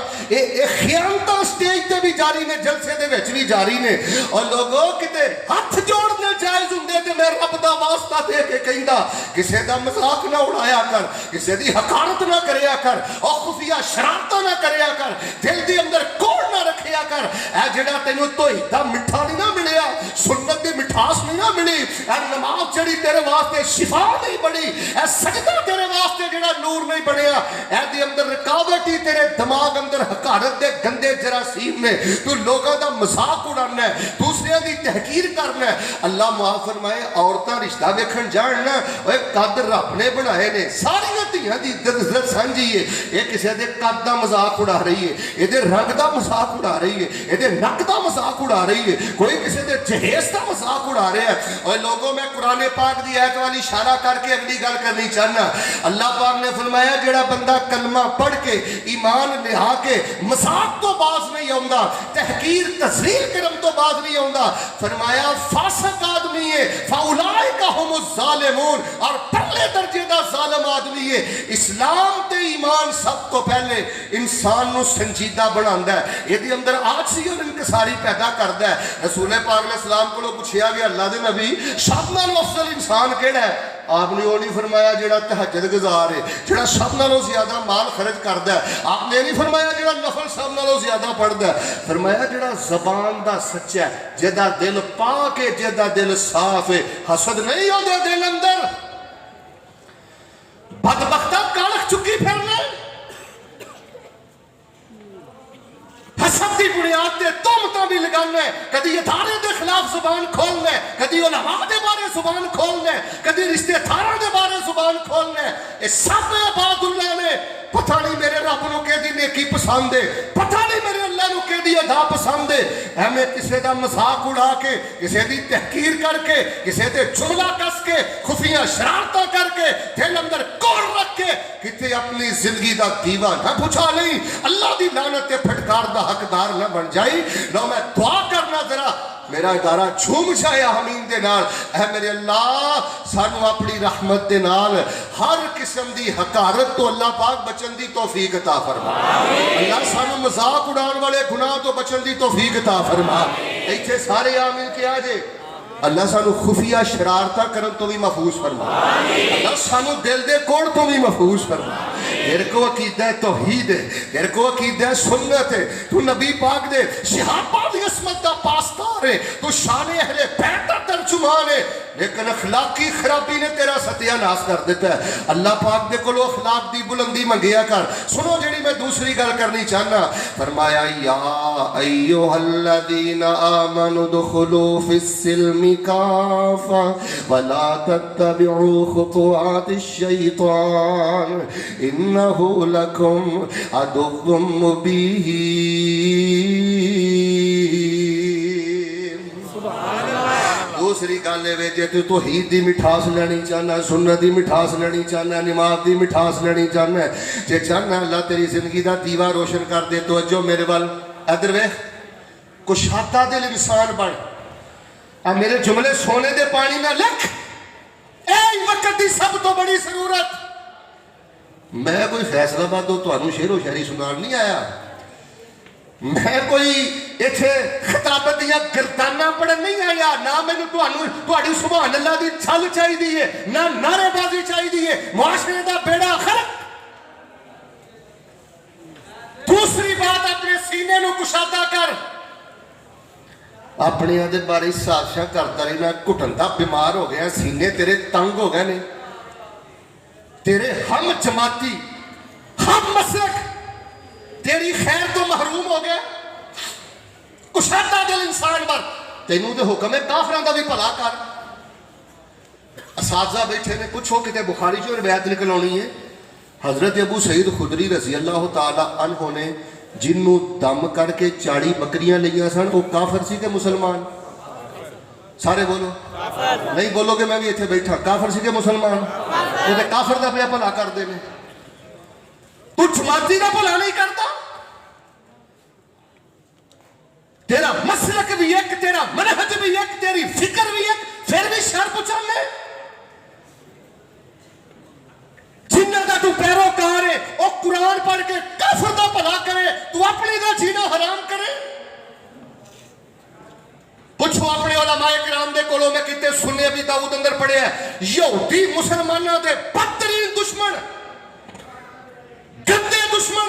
خیانتاں سٹیج تے بھی جاری نے، جلسے دے وچ بھی جاری نے. اور لوگوں کتے ہاتھ جوڑنے جائز ہوندے تے میں رب دا واسطہ دے کے کہندا کسے دا مذاق نہ اڑایا کر، کسی دی حقارت نہ کریا کر، اور خفیہ شرارتاں نہ کریا کر، دل دی اندر کوڑ نہ رکھیا کر. اے جڑا تینوں توحیدہ مٹھا نہیں نہ ملیا، سنت دی مٹھاس نہیں نہ ملی، اے نماز جڑی تیرے واسطے شفا نہیں بنی، اے سجدہ تیرے واسطے جڑا نور نہیں بنیا، اے دی اندر رکاوٹ ہی تیرے دماغ اندر حقارت دے گندے جراثیم نے. تو لوگاں دا مذاق اڑانا ہے، دوسرے دی تحقیر کرنا ہے. اللہ معاف فرمائے عورتاں رشتہ ویکھن جان نا، اوے قد رب نے بنائے نے، ساری دھیاں دی عزت سمجھی ہے. یہ کسی دے قد دا مذاق اڑا رہی ہے، یہ دے رنگ دا مذاق اڑا رہی ہے، یہ دے نک دا مذاق اڑا رہی ہے، کوئی کسی دے جہیز دا مذاق اڑا رہے ہیں. اور لوگوں میں قرآن پاک دی آیت والی اشارہ کر کے اگلی گل کرنی چاہنا. اللہ پاک نے فرمایا جڑا بندہ کلمہ پڑھ کے ایمان لہا کے مذاق تو باز نہیں آوندا، تحقیر تذلیل کرم تو باز نہیں آوندا، فرمایا فاسق آدمی ہے فاولئک هم الظالمون، اور پہلے درجے دا ظالم آدمی ہے. اسلام تے ایمان سب تو پہلے انسان نو سنجیدہ بناندا ہے، یہ دی اندر عاجزی اور انکساری پیدا کردا ہے. رسول پاک علیہ السلام کو پوچھیا گیا اللہ دے نبی سب نالوں افضل انسان کیڑا ہے؟ آپ نے وہ نہیں فرمایا جڑا تہجد گزار ہے، جڑا سب نالوں زیادہ مال خرچ کردا ہے. آپ نے نہیں فرمایا جڑا نفل سب نالوں زیادہ پڑھدا ہے، فرمایا جڑا زبان دا سچا ہے، جدا دل پاک ہے، جدا دل صاف ہے. حسد نہیں ہوندے دل اندر، بدبختہ کالخ چکی پھرنا، حسد دی بنیاد تے تہمتاں بھی لگانا ہے، کدی ادارے دے خلاف زبان کھولنا ہے، کدی علماء دے بارے زبان کھولنا ہے، کدی رشتے داراں دے بارے زبان کھولنا ہے. یہ سب عباد اللہ نے پتہ نہیں میرے رب نو کہ دی نیکی پسند ہے، پتہ نہیں میرے اللہ نو کہ دی ادا پسند ہے. ہمیں کسے دا مذاق اڑا کے، کسے دی تحقیر کر کے، کسے دے جملہ کس کے، خفیہ شرارتہ کر کے، دل اندر کوڑ رکھ کے کتے اپنی زندگی دا دیوہ نہ پچھا نہیں، اللہ دی لعنت تے پھٹکار دا حقدار نہ بن جائی. لو میں دعا کرنا ذرا میرا ادارہ جھوم جائے آمین دے نال. اے میرے اللہ سانو اپنی رحمت دے نال ہر قسم دی حقارت تو اللہ پاک بچن دی توفیق عطا فرما. اللہ سانو مذاق اڑان والے گناہ تو بچن دی توفیق عطا فرما. ایتھے سارے آمین کیا جے. اللہ سانو خفیہ شرارتہ کرن تو بھی محفوظ فرما. اللہ سانو دل دے کوڑ تو بھی محفوظ فرما. تیرے کو عقیدہ توحید ہے، تیرے کو عقیدہ سنت ہے، تو نبی پاک دے صحابہ دی عصمت دا پاسدار ہے، تو شان اہل بیت دا ترجمان ہے، لیکن اخلاقی خرابی نے تیرا ستیہ ناس کر دیتا ہے. اللہ پاک دے کلو اخلاق دی بلندی منگیا کر. سنو جڑی میں دوسری گل کرنی چاہنا، فرمایا یا ایوہ الذین آمنوا دخلوا فی السلم کافا ولا تتبعوا خطوات الشیطان انہو لکم عدو مبین. دوسری گل ہے جے تو توحید دی مٹھاس لینی چاہنا، سنت دی مٹھاس لینی چاہنا، نماز دی مٹھاس لینی چاہنا، جے چاہنا اللہ تیری زندگی دا دیوہ روشن کر دے تو جو میرے وال ادھر ویکھ کشادہ دل انسان بن. اب میرے جملے سونے دے پانی میں لکھ. اے وقت دی سب تو بڑی ضرورت. میں کوئی فیصلہ بات تو انہوں شعر و شاعری سنان نہیں آیا. میں کوئی اتنے خطابت دیا گرداناں پڑھن نہیں آیا، نہ مینوں تہاڈی سبحان اللہ دی چھل چاہیے، نہ نعرے بازی چاہیے، معاشرے دا بیڑا غرق۔ دوسری بات، اپنے سینے نو کشادہ کر، اپنے دے بارے سازشاں کرتا رہنا، گھٹندا بیمار ہو گیا، سینے تیرے تنگ ہو گئے نے، تیرے ہم جماعتی ہم مسلک تیری خیر تو محروم ہو گیا۔ کشادہ دل انسان بر، تینوں دے حکم ہے کافراں دا بھی بھلا کر۔ اساتذہ بیٹھے نے، پوچھو کتے بخاری جو روایت نکل آنی ہے، حضرت ابو سعید خدری رضی اللہ تعالی عنہ نے جنوں دم کر کے 40 بکریاں لیا سن، وہ کافر سی کہ مسلمان؟ سارے بولو، نہیں بولو کہ میں بھی اتنے بیٹھا، کافر سی کہ مسلمان؟ وہ تے کافر دا پیا بھلا کر دے نے، تو جماعتی دا بھلا نہیں کرتا؟ تیرا مسلک بھی ایک، تیرا منہج بھی ایک، تیری فکر بھی ایک، پھر بھی شر پچھانے۔ جنہ دا تو پیروکار ہے، وہ قرآن پڑھ کے کافر دا بھلا کرے، تو اپنی دا جینا حرام کرے۔ پوچھو اپنے علماء کرام دے کولوں، میں کتے سنے ابھی داؤد اندر پڑھے ہیں، یہودی مسلمانہ دے بدترین دشمن، گندے دشمن،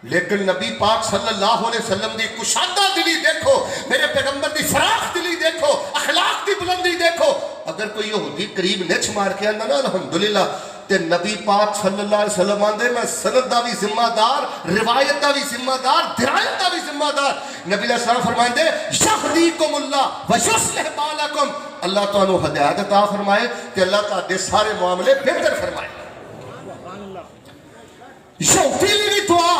لیکن نبی پاک صلی اللہ علیہ وسلم دی کشادہ دلی دیکھو، میرے پیغمبر دی فراخ دلی دیکھو، اخلاق دی بلندی دیکھو۔ اگر کوئی یہودی قریب نچ مار کے آندہ نا الحمدللہ، تے نبی پاک صلی اللہ علیہ وسلم آندے میں سند دا بھی ذمہ دار، روایت دا بھی ذمہ دار، درایت دا بھی ذمہ دار۔ نبی علیہ السلام فرمائیں دے یہدیکم اللہ ویصلح بالکم، اللہ تو انہوں ہدایت عطا فرمائے تے اللہ کا دے سارے معاملے بہتر فرمائے۔ یہودی لی دعا،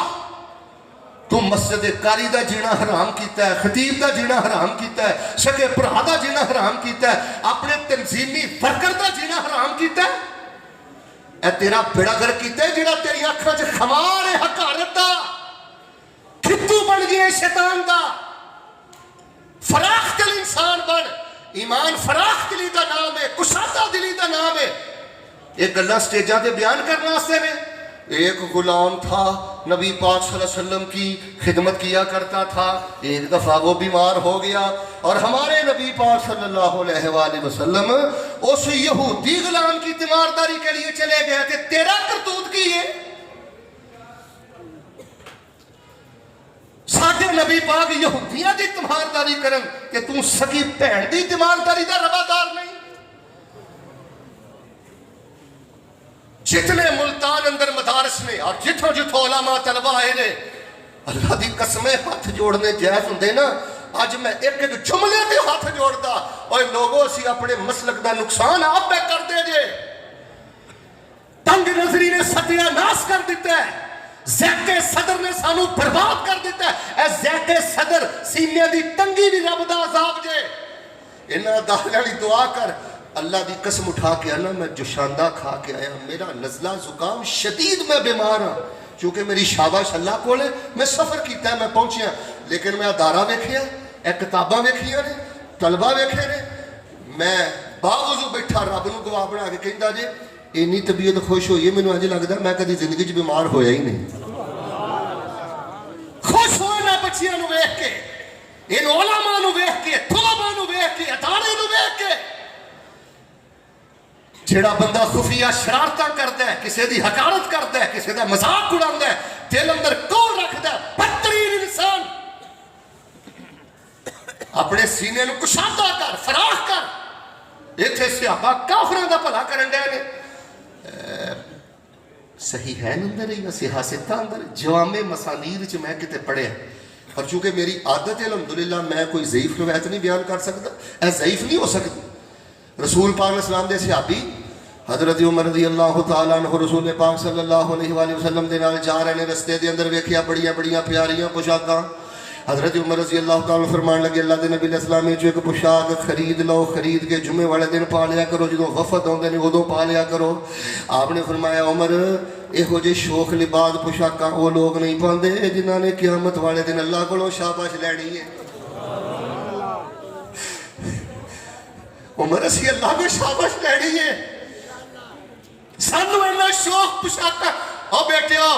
تو مسجد قاری دا جینا حرام کیتا ہے، خطیب دا جینا حرام کیتا ہے، سکے بھرا دا جینا حرام کیتا ہے، اپنے تنظیمی ورکر دا جینا حرام کیتا ہے۔ اے تیرا بیڑا گر کیتا ہے جیڑا تیری آنکھاں چ خمار ہے حقارت دا، کھتو بن گئے شیطان دا۔ فراخ دل انسان بن، ایمان فراخ دلی دا نام ہے، کشادہ دلی دا نام ہے۔ ایک اللہ سٹیجاں دے بیان کرنا سے نے، ایک غلام تھا، نبی پاک صلی اللہ علیہ وسلم کی خدمت کیا کرتا تھا، ایک دفعہ وہ بیمار ہو گیا اور ہمارے نبی پاک صلی اللہ علیہ وآلہ وسلم اس یہودی غلام کی تیمارداری کے لیے چلے گئے تھے۔ تیرا کرتوت کی ہے؟ ساڈے نبی پاک یہودیاں دی تیمارداری کرن کہ تو سکی بہن دی تیمارداری دا روادار نہیں؟ جتنے ملتان اندر مدارس نے اور جتھوں جتھوں علماء طلبہ آئے نے، اللہ دی قسمیں ہاتھ جوڑنے جائز ہوں دے نا، آج میں ایک جملے دے ہاتھ جوڑ دا، اور لوگوں سے اپنے مسلک دا نقصان آپ میں کر دے جے۔ تنگ نظری نے ستیہ ناس کر دیتا ہے، زیق صدر نے سانو برباد کر دیتا ہے۔ اے زیق صدر سینے دی تنگی بھی رب دا عذاب جے۔ انہاں داخلہ لی دعا کر، اللہ دی قسم اٹھا کے آنا میں جوشاندہ کھا کے آیا، میرا نزلہ زکام شدید، میں بیمار ہوں، چونکہ میری شاباش اللہ کو لے، میں سفر کیتا ہے، میں پہنچیا، لیکن میں ادارہ ویکھیا، ایک کتاباں ویکھیا نے، طلبہ ویکھے نے، میں باوضو بیٹھا رب نو گواہ بنا کے کہندا جے اینی طبیعت خوش ہوئی ہے، مینوں اج لگدا میں کدی زندگی چ بیمار ہویا ہی نہیں۔ خوش ہوئے نہ بچیاں نو ویکھ کے، ان علماء نو ویکھ کے، طلباء نو ویکھ کے، ادارے نو ویکھ کے۔ جیڑا بندہ خفیہ شرارتاں کرتا ہے، کسی دی حقارت کرتا ہے، کسی دا مذاق اڑاندا ہے، دل اندر کون رکھدا ہے؟ بدترین انسان۔ اپنے سینے نو کشادہ کر، فراخ کر۔ ایتھے صحابہ کافراں دا بھلا کرن دے نے۔ صحیح ہے اندر ہی صحیح ستہ اندر جوامع مسانید چ میں کتے پڑھے، اور چونکہ میری عادت ہے الحمدللہ میں کوئی ضعیف روایت نہیں بیان کر سکتا، اے ضعیف نہیں ہو سکتی۔ رسول پاک علیہ السلام دے صحابی حضرت عمر رضی اللہ تعالیٰ عنہ رسول پاک صلی اللہ علیہ وآلہ وسلم دے نال جا رہے نے، رستے دے اندر ویکھیا بڑیاں بڑیاں پیاریاں پوشاکاں۔ حضرت عمر رضی اللہ تعالیٰ فرمان لگے اللہ دے نبی علیہ السلام جو ایک پوشاک خرید لو، خرید کے جمعے والے دن پا لیا کرو، جدوں وفد ہوندے نے ادوں پا لیا کرو۔ آپ نے فرمایا عمر یہو جے شوخ لباس پوشاکاں وہ لوگ نہیں پاندے جنہاں نے قیامت والے دن اللہ کولوں شاباش لینی ہے۔ عمر اسی اللہ کو شاباش لینی ہے، سانو اینا شوق پوشاکاں۔ او بیٹیو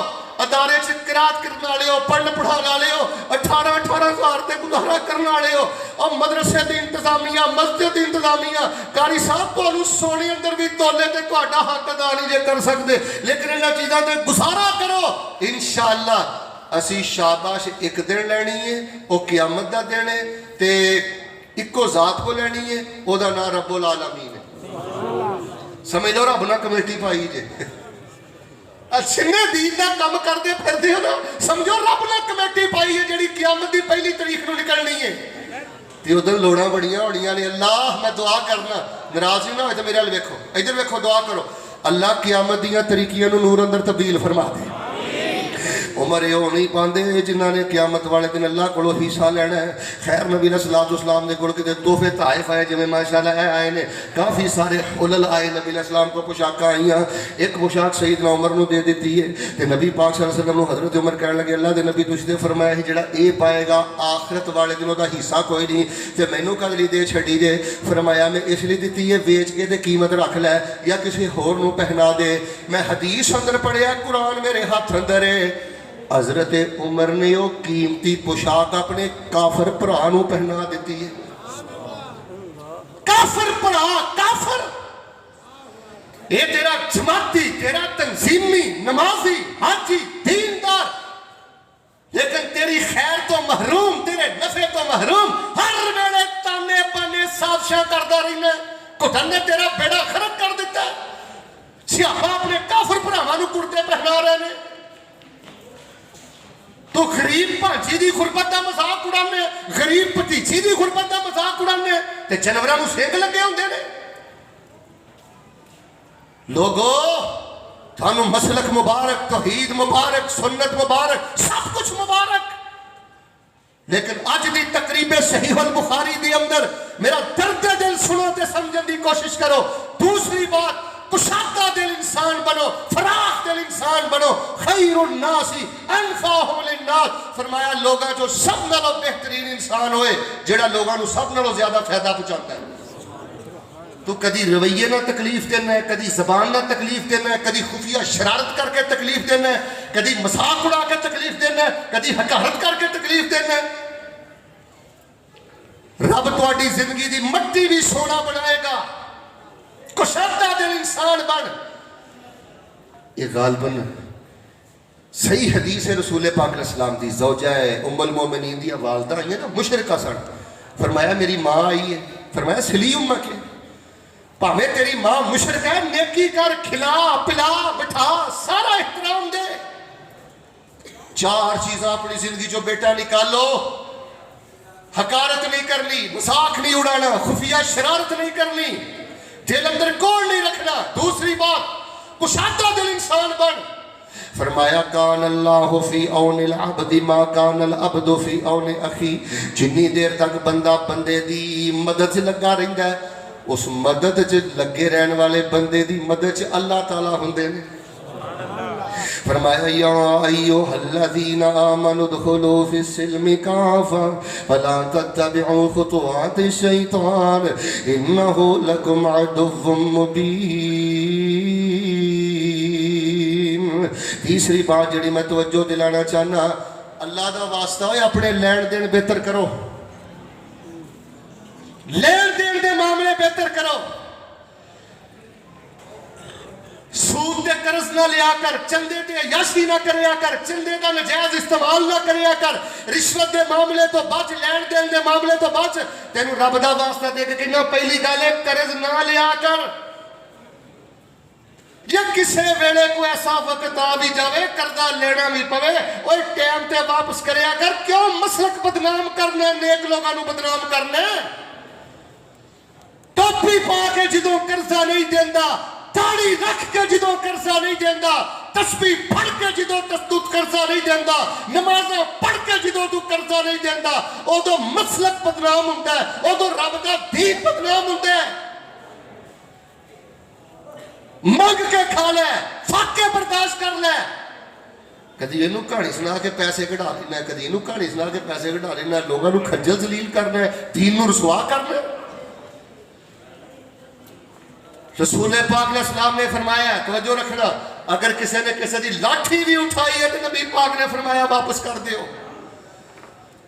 ادارے چ قرات کرنے والے ہو, پڑھن پڑھانے والے ہو, 18,000 تے گزارا کرنے والے ہو, اور مدرسے دی انتظامیہ, مسجد دی انتظامیہ, قاری صاحب تانوں سونے اندر بھی تولے تے تہاڈا حق ادا نہیں جے کر سکدے, لیکن انہاں چیزاں تے گزارا کرو. انشاءاللہ اسی شاباش ایک دن لینی ہے, وہ قیامت دا دن ہے, تے اکو ذات کو لینی ہے, او دا نام رب العالمین ہے. سمجھ لو رب نہ کمیٹی پائی جے, جنے دین دا کم کردے پھردے ہو نا, سمجھو رب نے کمیٹی پائی ہے جڑی قیامت دی پہلی تاریخ نو نکلنی ہے. تے ادھر لوڑاں بڑیاں ہونیاں نے. اللہ میں دعا کرنا, ناراض نہ ہوئے تے میرے ال ویکھو, ادھر ویکھو, دعا کرو اللہ قیامت دیاں طریقیاں نو نور اندر تبدیل فرما دے. عمر یہ ہو نہیں پاندے جنہاں نے قیامت والے دن اللہ کو حصہ لینا ہے. خیر نبی علیہ السلام نے کول کتے تحفے طائف آئے, جویں ماشاءاللہ آئے نے کافی سارے حلل آئے, نبی علیہ السلام کو پوشاکاں آئیاں. ایک پوشاک سیدنا عمر نو دے دیتی ہے, تے نبی پاک صلی اللہ علیہ وسلم نو حضرت عمر کہنے لگے اللہ دے نبی تجھ دے فرمایا ہے جڑا اے پائے گا آخرت والے دن دا حصہ کوئی نہیں, تے مینوں کد لئی دے چھڈی جے. فرمایا میں اس لیے دیتی ہے بیچ کے تے قیمت رکھ لے یا کسی ہور نو پہنا دے. میں حدیث اندر پڑھیا, قرآن میرے ہاتھ اندر ہے, حضرت عمر نے وہ قیمتی پوشاک اپنے کافر بھرا نو پہنا دیتی ہے. کافر بھرا, کافر, یہ تیرا جماعتی, تیرا تنظیمی, نمازی, حاجی, دیندار, لیکن تیری خیر تو محروم, تیرے نفع تو محروم, ہر ویلے تانے بانے سازشاں کردا رہنا. گھٹن نے تیرا بیڑا خراب کر دیتا ہے. سیاپا اپنے کافر بھراواں نو کرتے پہنا رہے نے. تو غریب بھانجی دی غربت دا مذاق اڑانے, غریب بھتیجی دی غربت دا مذاق اڑانے, تے جانوراں نو سینک لگے ہوندے نے. لوگو تھانو مسلک مبارک, توحید مبارک, سنت مبارک, سب کچھ مبارک, لیکن اج دی تقریب صحیح البخاری دی اندر میرا درد دل سنو تے سمجھن دی کوشش کرو. دوسری بات, کشادہ دل انسان بنو, فراخ دل انسان بنو. خیر الناس انفعهم للناس, فرمایا لوگاں جو سب نالوں بہترین انسان ہوئے جڑا لوگاں نو سب نالوں زیادہ فائدہ پہنچاتا ہے. تو کدی رویے نہ تکلیف دینا ہے, کدی زبان نہ تکلیف دینا ہے, کدی خفیہ شرارت کر کے تکلیف دینا ہے, کدی مذاق اڑا کے تکلیف دینا ہے, کدی حقارت کر کے تکلیف دینا ہے. رب تہاڈی زندگی دی مٹی بھی سونا بنائے گا. کشادہ دل انسان بن. یہ غالباً صحیح حدیث ہے رسول پاک علیہ السلام دی. زوجہ ام المومنین دی والدہ آئی ہے نا, مشرکہ سن. فرمایا میری ماں آئی ہے, فرمایا سلی امہ کے, پاویں تیری ماں مشرک ہے, نیکی کر, کھلا پلا بٹھا, سارا احترام دے. 4 چیزاں اپنی زندگی جو بیٹا نکالو. حقارت نہیں کرنی, مذاق نہیں اڑانا, خفیہ شرارت نہیں کرنی, دل اندر کوڑ نہیں رکھنا. دوسری بات, کشادہ دل انسان بن. فرمایا کان اللہ فی اون العبد ما کان العبد فی اون اخی. جنی دیر تک بندہ بندے دی مدد سے لگا رہندا ہے, اس مدد چ لگے رہن والے بندے دی مدد چ اللہ تعالی ہوندے نے. فرمایا یا ایھا الذین آمنوا ادخلوا فی السلم کافہ ولا تتبعوا خطوات الشیطان انہ لکم عدو مبین. تیسری بات جڑی میں توجہ دلانا چاہنا, اللہ دا واسطہ ہوئے اپنے لین دین بہتر کرو, لین دین دے معاملے بہتر کرو. سود دے قرض نہ لیا کر, چندے دے عیاشی نہ کریا کر, چندے دا نجائز استعمال نہ کریا کر, رشوت دے معاملے تو بچ, لین دین دے معاملے تو بچ. تینوں رب دا واسطہ دے کے کہنا پہلی گل ہے قرض نہ لیا کر. یا کسے ویلے کو ایسا وقت آ بھی جاوے قرضہ لینا بھی پوے, اوے ٹائم تے واپس کریا کر. کیوں مسلک بدنام کرنا, نیک لوگاں نو بدنام کرنا. ٹوپی پا کے جدوں قرضہ نہیں دیندا, داڑھی رکھ کے جدوں قرضہ نہیں دیندا, تسبیح پڑھ کے جدوں تو قرضہ نہیں دیندا, نمازاں پڑھ کے جدوں تو قرضہ نہیں دیندا, اودوں مسلک بدنام ہوندا ہے, اودوں رب دا دین بدنام ہوندا ہے. منگ کے کھا لے, فاقے برداشت کر لے. کدی اینو کہانی سنا کے پیسے کਢا لینا, کدی اینو کہانی سنا کے پیسے کਢا لینا, لوگاں نو کھجل ذلیل کرنا ہے, دین نو رسوا کرنا ہے. رسول پاک علیہ السلام نے فرمایا ہے، توجہ رکھنا، اگر کسی نے کسی دی لاٹھی بھی اٹھائی ہے تو نبی پاک نے فرمایا واپس کر دیو.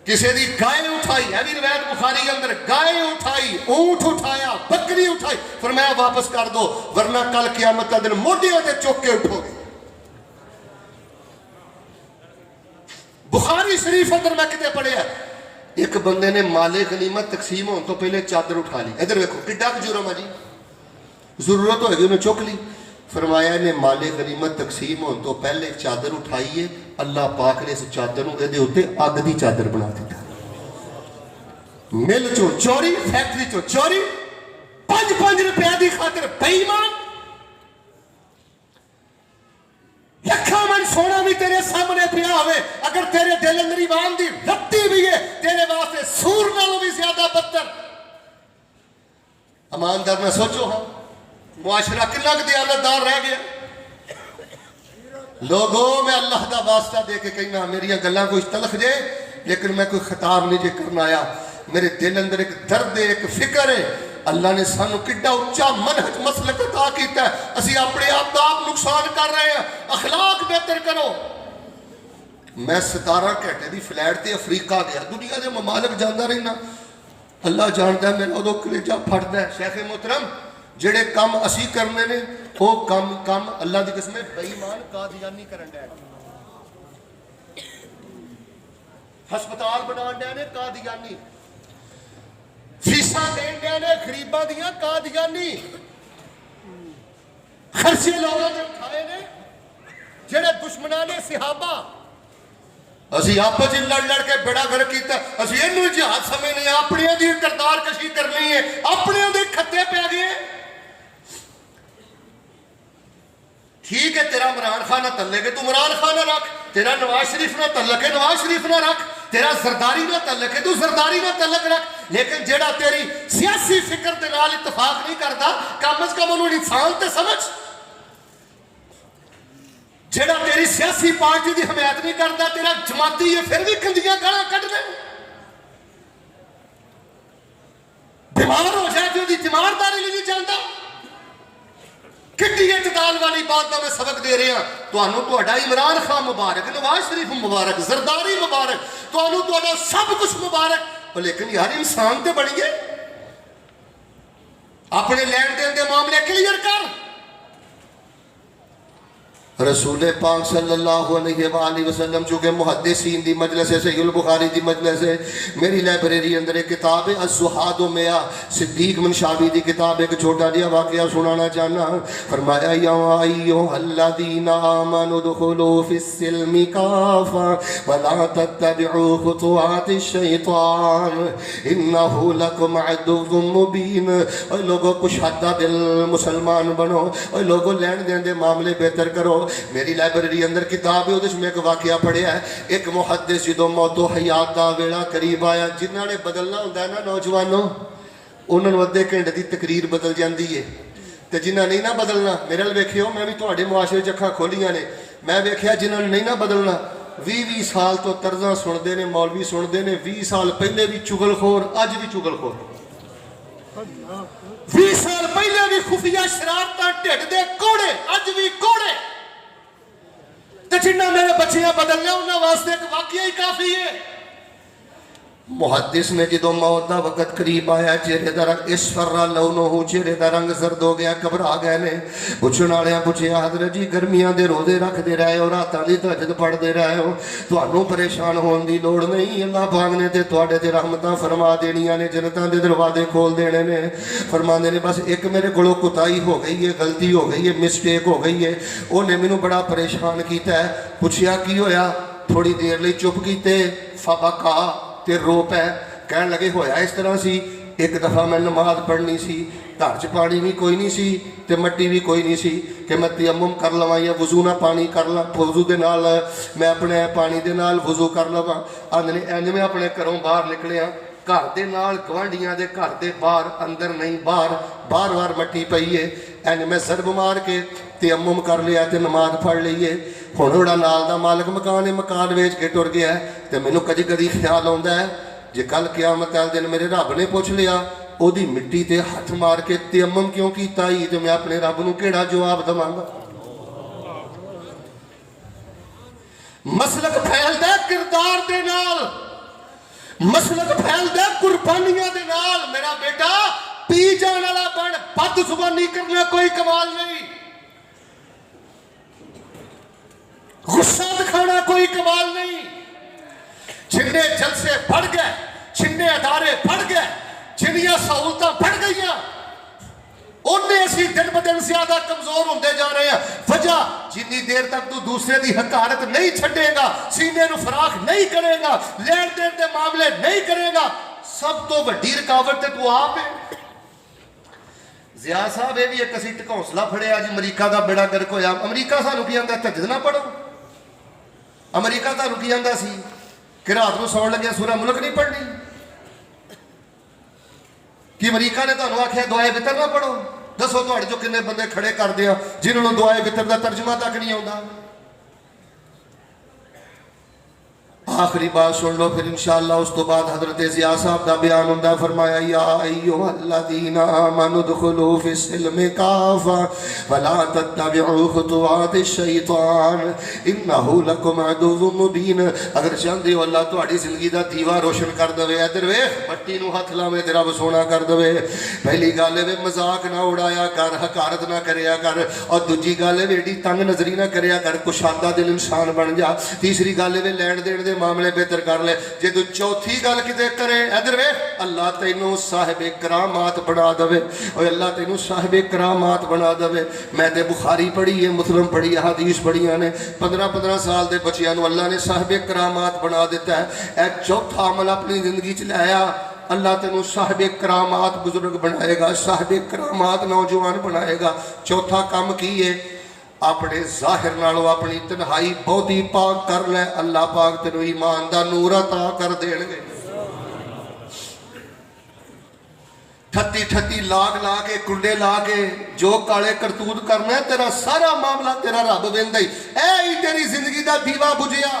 کسی دی گائے اٹھائی ہے بھی روایت بخاری کے اندر، گائے اٹھائی، اونٹ اٹھایا، بکری اٹھائی، فرمایا واپس کر دو ورنہ کل قیامت کا دن موڈیوں تے چوک کے اٹھو گے. بخاری شریف اندر میں کتے پڑھیا ایک بندے نے مال غنیمت تقسیم ہونے تو پہلے چادر اٹھا لی. ادھر دیکھو کڈا جرم ہے جی، ضرورت ہوئے گی انہیں چک لی. فرمایا نے مال غنیمت تقسیم ہونے تو پہلے چادر اٹھائیے، اللہ پاک نے اس چادر دے ہوتے اگ دی چادر بنا دیتا. مل چو چوری، فیکٹری چو چوری، 5 روپے دی خاطر بے ایمان. لکھاں من سونا بھی تیرے سامنے پیا ہوئے، اگر تیرے دل اندر ایمان دی رتی بھی ہے تیرے واسطے سور نالوں بھی زیادہ بدتر. ایماندار نہ سوچو ہاں معاشرہ کنا کہ دیانتدار رہ گیا. لوگوں میں اللہ دا واسطہ دے کے کہنا میری گلاں کوئی تلخ جے لیکن میں کوئی خطاب نہیں جے کرنا آیا. میرے دل اندر ایک درد ہے، ایک فکر ہے. اللہ نے سانو کڈا اونچا منہج مسلک عطا کیتا ہے، اسی اپنے آپ دا آپ نقصان کر رہے ہیں. اخلاق بہتر کرو. میں 17 گھنٹے دی فلائٹ تے افریقہ گیا، دنیا دے ممالک جاندا رہنا، اللہ جانتا ہے میرا ادو کلیجہ پھٹدا ہے. شیخ محترم جڑے کام اسی کرنے نے وہ کام اللہ دی قسم بے ایمان قادیانی کرن ڈے، ہسپتال بنا ڈے نے قادیانی، فیساں دین ڈے نے غریباں دیاں قادیانی، خرچے لوگوں نے اٹھائے نے جڑے دشمناں نے صحابہ. اسی آپس لڑ لڑ کے بڑا گھر کیتا، اسی اینو جہاد سمجھنے اپنے دی کردار کشی کرنی ہے، اپنے دے کھتے پہ گئے. ٹھیک ہے تیرا عمران خان نہ تعلق ہے تو عمران خان نہ رکھ، تیرا نواز شریف نہ تعلق ہے نواز شریف نہ رکھ، تیرا زرداری نہ تعلق ہے تو زرداری نہ تعلق رکھ. لیکن جیڑا تیری سیاسی فکر دے نال اتفاق نہیں کرتا کم از کم انہوں انسان تے سمجھ. جیڑا تیری سیاسی پارٹی دی حمایت نہیں کرتا تیرا جماعتی ہے پھر بھی کندیاں گالاں کڈ دے. بیمار ہو جائے جو دی تیمارداری نہیں جانتا. کتنی اعتدال والی بات کا میں سبق دے رہا تانوں تہاڈا عمران خان مبارک، نواز شریف مبارک، زرداری مبارک، تانوں تہاڈا سب کچھ مبارک. لیکن یار انسان تے بنیے، اپنے لین دین دے معاملے کلیئر کر. رسول پاک صلی اللہ علیہ وآلہ وسلم چونکہ محدثین دی مجلس ہے، صحیح البخاری دی مجلس ہے، میری لائبریری اندر ایک کتاب ہے الزہاد و میاں، صدیق منشاوی دی کتاب. ایک چھوٹا جہا واقعہ سنانا چاہنا. فرمایا یا ایھا الذین آمنوا ادخلوا فی السلم کافہ ولا تتبعوا خطوات الشیطان انہ لکم عدو مبین. اے لوگوں کشادہ دل مسلمان بنو، اے لوگوں لین دین دے معاملے بہتر کرو. میری لائبریری اندر کتاب ہے اس میں ایک واقعہ پڑھیا ہے. ایک محدث جدو موت و حیات دا ویلا قریب آیا، جنہاں نے بدلنا ہوتا ہے نا نوجوانوں، انہوں نے ادھے گھنٹے دی تقریر بدل جاندی ہے. تے جنہاں نہیں نہ بدلنا میرے نال ویکھیو، میں بھی تہاڈے معاشرے چ اکھاں کھولیاں نے، میں ویکھیا جنہاں نے نہیں نہ بدلنا 20 سال تو طرزاں سنتے نے، مولوی سنتے نے، 20 سال پہلے بھی چگل خور، اج بھی چگل خور، 20 سال پہلے بھی خفیہ شرارتاں ڈھڈ دے کوڑے، اج بھی کوڑے. تو جنہ میرے بچیاں بدلنے انہاں واسطے ایک واقعہ ہی کافی ہے. محدث نے جدو موت دا وقت قریب آیا، چہرے دا رنگ اصفر لونہ، چہرے دا رنگ زرد ہو گیا، گھبرا گئے نے. پوچھن والیاں پوچھیا حضرت جی گرمیاں دے روزے رکھ دے رہے ہو، راتاں دی تہجد پڑھ دے رہے ہو، تانوں پریشان ہون دی لوڑ نہیں، اللہ پاک نے تے تواڈے تے رحمتاں فرما دینیاں نے، جنتاں دے دروازے کھول دینے نے. فرماندے نے بس ایک میرے کولوں کوتاہی ہو گئی ہے، غلطی ہو گئی ہے، مسٹیک ہو گئی ہے، اونے مینوں بڑا پریشان کیتا ہے. پوچھیا کی ہویا؟ تھوڑی دیر لئی چپ کیتے، فبکا تے رو پے. کہن لگے ہویا اس طرح سی، ایک دفعہ میں نماز پڑھنی سی، گھر چ پانی بھی کوئی نہیں سی تے مٹی بھی کوئی نہیں سی کہ میں تیمم کر لواں یا وضو نہ پانی کر لاں، وضو دے نال میں اپنے پانی دے نال وضو کر لواں. آندے انج میں اپنے گھروں باہر نکلیا، گھر دے نال گوانڈیاں دے گھر دے باہر، اندر نہیں باہر، بار بار مٹی پئی ہے. انج میں ضرب مار کے تیمم کر لیا تے نماز پڑھ لئیے. ہن اوڑا نال دا مالک مکان ہے، مکان ویچ کے ٹر گیا ہے. تے مینوں کدی کدی خیال آوندا ہے جے کل قیامت والے دن میرے رب نے پوچھ لیا او دی مٹی تے ہاتھ مار کے تیمم کیوں کیتا ہی تے میں اپنے رب نو کیڑا جواب دواں گا؟ مسلک پھیل دے کردار دے نال، مسلک پھیل دے قربانیاں دے نال۔ میرا بیٹا پی جان والا بن، بد زبانی کرنا کوئی کمال نہیں، غصہ دکھانا کوئی کمال نہیں۔ جننے جلسے بڑھ گئے، جننے ادارے بڑھ گئے، جنیاں سہولتاں بڑھ گئیاں، انہیں اسی دن بدن زیادہ کمزور ہوندے جا رہے ہیں۔ وجہ جنی دیر تک تو دوسرے دی حقارت نہیں چھڑے گا، سینے نو فراخ نہیں کرے گا، لین دین دے معاملے نہیں کرے گا، سب تو وڈی رکاوٹ تے تو آپ ہے۔ ضیاء صاحب یہ بھی ایک اسی ٹکونسلا پھڑیا جی امریکہ دا بیڑا گرک ہویا۔ امریکہ سانو کی آندا تہجد نہ پڑھو، امریکہ تانوں کی آندا سی کہ رات نو سون لگیا سورہ ملک نہیں پڑھنی؟ کہ امریکہ نے تانوں آکھیا دعائے وتر نہ پڑھو؟ دسو تہاڈے جو کنے بندے کھڑے کر دیا جنہوں نے دعائے وتر دا ترجمہ تک نہیں آوندا؟ آخری بات سن لو پھر انشاءاللہ اس تو بعد حضرت ضیاء صاحب دا بیان ہوندہ، فرمایا یا ایھا الذین آمنوا ادخلوا فی السلم کافہ ولا تتبعوا خطوات الشیطان انہ لکم عدو مبین۔ اگر چاہندے ہو اللہ تہاڈی زندگی دا دیوا روشن کر دے، ادھر ویکھ مٹی نو ہاتھ لاویں تے رب سونا کر دے۔ پہلی گل ہے مذاق نہ اڑایا کر، حقارت نہ کریا کر، اور دوجی گل ہے ایڈی تنگ نظری نہ کریا کر، کشادہ دل انسان بن جا۔ تیسری گل ہے لین دین دے معاملے بہتر کر لے۔ جے تو چوتھی گل کتے کرے ادھر ویکھ اللہ تینوں صاحب کرامات بنا دے، اور اللہ تینوں صاحب کرامات بنا دے۔ میں تے بخاری پڑھی ہے، مسلم پڑھی ہے، حدیث پڑھیاں نے، 15 سال دے بچیاں نو اللہ نے صاحب کرامات بنا دیتا ہے۔ اے چوتھا عمل اپنی زندگی چ لایا، اللہ تینوں صاحب کرامات بزرگ بنائے گا، صاحب کرامات نوجوان بنائے گا۔ چوتھا کام کی ہے؟ اپنے ظاہر نالوں اپنی تنہائی بہتی پاک کر لے، اللہ پاک تینوں ایمان دا نور عطا کر دین گے۔ ٹھتی لاگ لا کے کنڈے لا کے جو کالے کرتوت کرنا ہے تیرا سارا معاملہ تیرا رب ویندا ہی۔ اے ہی تیری زندگی دا دیوا بجھیا۔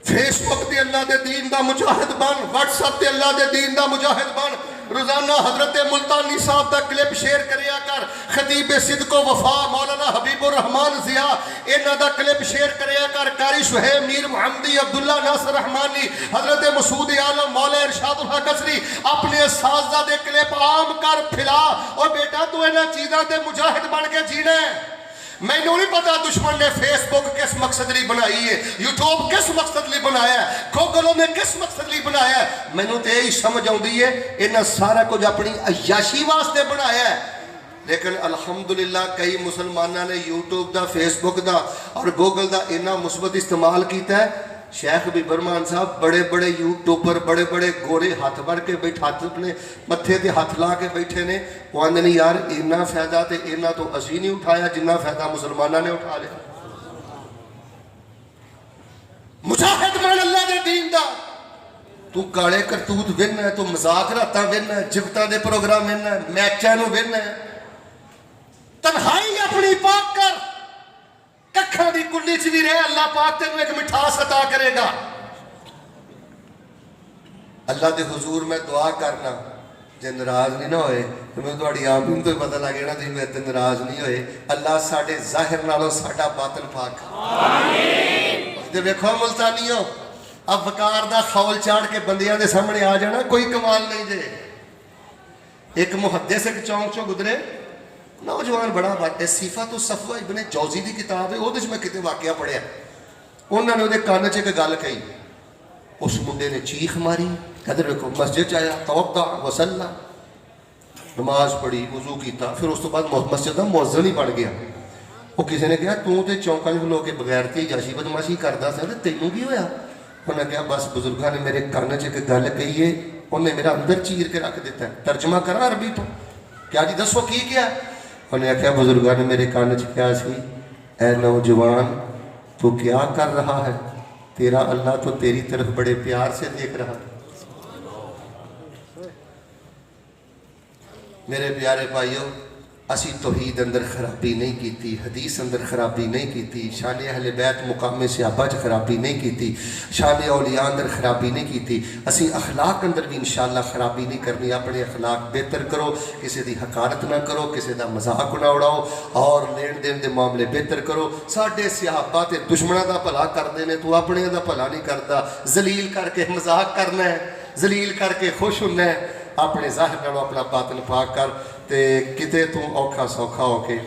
فیس بک تے اللہ دے دین دا مجاہد بن، واٹس ایپ تے اللہ دے دین دا مجاہد بن۔ روزانہ حضرت ملتانی صاحب دا کلپ شیئر کریا کر، خطیب صدق و وفا مولانا حبیب الرحمان ضیاء انہاں دا کلپ شیئر کریا کر، قاری شہیب میر محمدی عبداللہ ناصر رحمانی، حضرت مسعود عالم مولا ارشاد الحق قصری اپنے اساتذہ دے کلپ عام کر پھیلا۔ اور بیٹا تو انہاں چیزاں دے مجاہد بن کے جینا ہے۔ میں نے نہیں پتا دشمن نے فیس بک کس مقصد لی بنائی ہے، یوٹیوب کس مقصد لی بنایا ہے، گوگلوں نے کس مقصد لی بنایا ہے۔ میں نے تو یہی سمجھ آؤندی ہے انہاں سارا کچھ اپنی عیاشی واسطے بنایا ہے۔ لیکن الحمدللہ کئی مسلمانوں نے یوٹیوب دا، فیس بک دا اور گوگل دا اتنا مثبت استعمال کیتا ہے۔ شیخ برمان صاحب بڑے بڑے یوٹیوبر، بڑے بڑے گورے ہاتھ بھر کے بیٹھے، ہاتھ اپنے متھے تے ہاتھ لا کے بیٹھے نے، وہ آندے نہیں یار اتنا فائدہ تے اتنا تو اسی نہیں اٹھایا جنہ فائدہ مسلمانوں نے اٹھا لیا۔ مجاہد مان اللہ دے دین دا، تو کالے کرتوت وین ہے، تو مذاق راتاں وین ہے، جگتاں دے پروگرام وین ہے، میچاں نو وین ہے۔ تنہائی اپنی پاک کر، ککھاں دی کنڈی چ بھی رہے، اللہ پاک تینوں ایک مٹھاس عطا کرے گا۔ اللہ دے حضور میں دعا کرنا جے ناراض نہیں نہ ہوئے تو میں تہاڈی آمین تو پتہ لگ جانا تسی میرے تے ناراض نہیں ہوئے۔ اللہ ساڈے ظاہر نالوں ساڈا باطن پاک آمین۔ تے ویکھو ملتانیو اب وقار دا خول چاڑ کے بندیاں دے سامنے آ جانا کوئی کمال نہیں جے۔ ایک محدث ایک چونک چوں گزرے، نوجوان بڑا بات ہے، صفات الصفوہ ابن جوزی دی کتاب ہے، وہ دے میں کتے واقعہ پڑھیا، انہوں نے وہ دے کان چ ایک گل کہی، اس منڈے نے چیخ ماری، ادھر دیکھو مسجد آیا، توضع وصلی، نماز پڑھی، وضو کیتا، پھر اس تو بعد مسجد کا مؤذن ہی بن گیا۔ وہ کسی نے کہا تو تے چونکاں لو کے بغیر تے جاشی بدماشی کردا سی تے تینوں کی ہویا؟ انہوں نے کہا بس بزرگاں نے میرے کان چ ایک گل کہی ہے، انہوں نے میرا اندر چیر کے رکھ دیتا ہے۔ ترجمہ کرا عربی تو کیا جی دسو کی کیا؟ انہوں نے کہا بزرگاں نے میرے کان چ کیا سی، اے نوجوان تو کیا کر رہا ہے؟ تیرا اللہ تو تیری طرف بڑے پیار سے دیکھ رہا۔ میرے پیارے بھائیوں، اسی توحید اندر خرابی نہیں کیتی، حدیث اندر خرابی نہیں کیتی، شان اہل بیت مقام صحابہ چ خرابی نہیں کیتی، شان اولیاء اندر خرابی نہیں کیتی۔ اسی اخلاق اندر بھی انشاءاللہ خرابی نہیں کرنی، اپنے اخلاق بہتر کرو، کسی دی حقارت نہ کرو، کسی دا مذاق نہ اڑاؤ، اور لین دین دے معاملے بہتر کرو۔ ساڈے صحابہ تے دشمناں دا بھلا کردے نے، تو اپنے دا بھلا نہیں کردا، ذلیل کر کے مذاق کرنا ہے، ذلیل کر کے خوش ہونا ہے۔ اپنے ظاہر نالوں اپنا باطن پاک کر، تے کتے تو اوکھا سوکھا ہو کے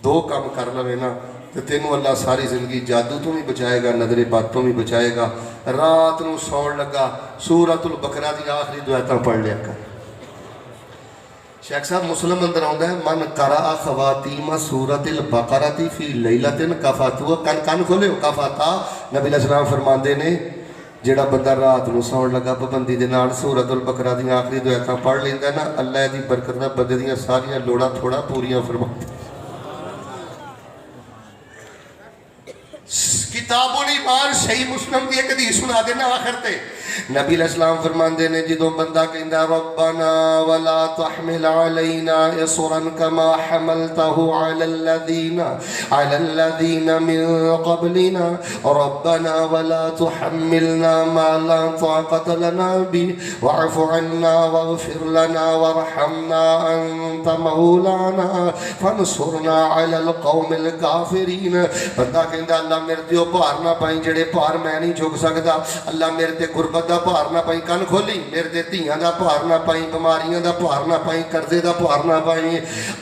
دو کام کر لوے نا، تے تینوں اللہ ساری زندگی جادو تو بھی بچائے گا، نظر بد تو بھی بچائے گا۔ رات نو سون لگا سورۃ البقرہ دی آخری دو آیتاں پڑھ لیا کر۔ شیخ صاحب مسلم اندر آندا ہے من قرأ خواتیم سورۃ البقرہ فی لیلۃ کفاتو، کن کھولے کفاتا، نبی علیہ السلام فرماندے نے جیڑا بندہ رات نو سون لگا پابندی دے نال سورۃ البقرہ دی آخری دو آیتاں پڑھ لیندا نا، اللہ دی برکت نال بندے دیاں ساریاں لوڑاں تھوڑا پوریاں فرماتا۔ کتاب الایمان صحیح مسلم دی ایک حدیث سنا دینا آخر تے، نبی علیہ السلام فرماندے نے جدوں بندہ کہندا ربنا ولا تحمل علينا اصرا كما حملته على الذين من قبلنا ربنا ولا تحملنا ما لا طاقة لنا به واعف عنا واغفر لنا وارحمنا انت مولانا فانصرنا على القوم الكافرين۔ بندہ کہندا اللہ میرے تے بھار نہ پائی جڑے بھار میں نہیں چک سکدا، اللہ میرے تے غربت دا بھار نہ پائی، کن کھولی میرے تے دھیاں دا بھار نہ پائی، بیماریاں دا بھار نہ پائی، قرضے دا بھار نہ پائی،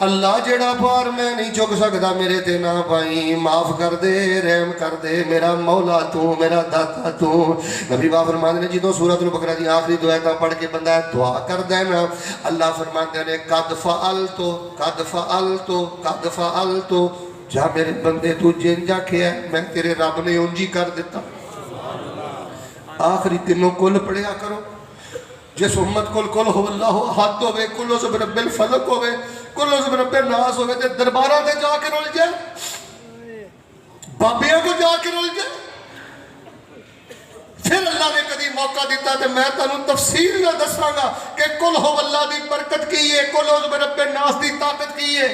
اللہ جڑا بھار میں نہیں چک سکدا میرے تے نہ پائی، معاف کر دے، رحم کر دے، میرا مولا تو، میرا داتا تو۔ نبی پاک فرماندے نے جدوں سورۃ البقرہ دی آخری دو آیتاں پڑھ کے بندہ دعا کردا ہے نا، اللہ فرماندے نے قد فعلتو قد فعلتو قد فعلتو، جا میرے بندے تو جن جا کیا ہے میں تیرے رب نے انجی کر دیتا۔ آخری تینوں کل پڑھیا کرو، جس امت کل ہو اللہ احد ہوئے، کل عضو برب الفلق ہوئے، کل عضو برب الناس ہوئے، تے درباراں تے جا کے رول جائے، بابیاں کو جا کے رول جائے۔ پھر اللہ نے کدی موقع دیتا تے میں تانوں تفصیل نہ دساں گا کہ کل ہو اللہ دی برکت کی ہے، کل عضو برب الناس دی طاقت کی ہے۔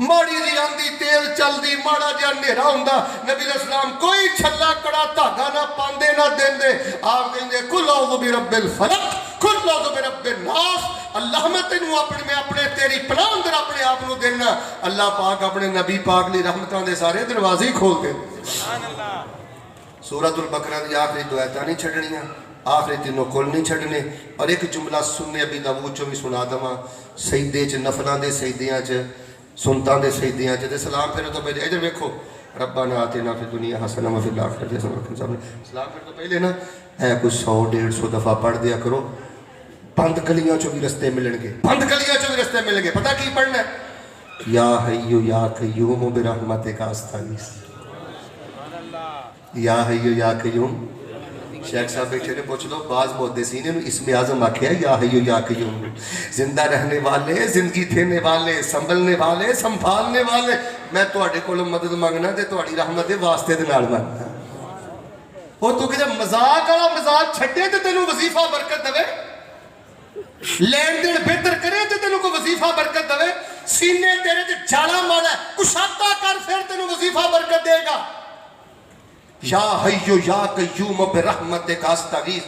ماڑی دی آندی تیل چل دی، ماڑا جا نیرا ہوندا، نبی علیہ السلام کوئی چھلا کڑا دھاگا نہ پاندے نہ دیندے، آپ کہندے کل اعوذ برب الفلق کل اعوذ برب الناس، اللہ میں تینوں اپنے تیری پناہ اندر اپنے آپ نو دینا۔ اللہ پاک اپنے نبی پاک لی رحمتاں دے سارے دروازے کھول دے۔ سبحان اللہ۔ سورۃ البقرہ دی آخری دو آیتاں نہیں چھڈنیاں، آخری تینوں کل نہیں چھڈنے، اور ایک جملہ سننے ابی داؤد چوں بھی سنا دواں، سجدے چ نفلاں دے سجدیاں چ سنتاں دے سجدیاں چ تے سلام پھر تو پہلے ادھر ویکھو ربنا آتنا فی الدنیا حسنہ وفی الآخرۃ حسنہ وقنا عذاب النار، سلام پھر تو پہلے نا اے کچھ 100-150 دفعہ پڑھ دیا کرو، بند گلیاں چوں بھی رستے ملن گے، بند گلیاں چوں بھی رستے ملن گے۔ پتہ کی پڑھنا ہے؟ یا حی یا قیوم برحمتک استغیث، یا حی یا قیوم۔ شیخ صاحب بیٹھے نے پوچھ لو، بعض محدثین نے اسم اعظم آکھیا یا حی یا قیوم، زندہ رہنے والے، زندگی دینے والے، سنبھلنے والے، سنبھالنے والے۔ میں تواڈے کولوں مدد منگنا تے تواڈی رحمت دے واسطے دے نال منگنا۔ او تو کہ مذاق والا مزاج چھڈے تے تینوں وظیفہ برکت دے، لین دین بہتر کرے تے تینوں کو وظیفہ برکت دے، سینے تیرے تے جالا مالا کشادہ کر پھر تینوں وظیفہ برکت دے گا۔ یا حیو یا قیوم برحمتک استغیث،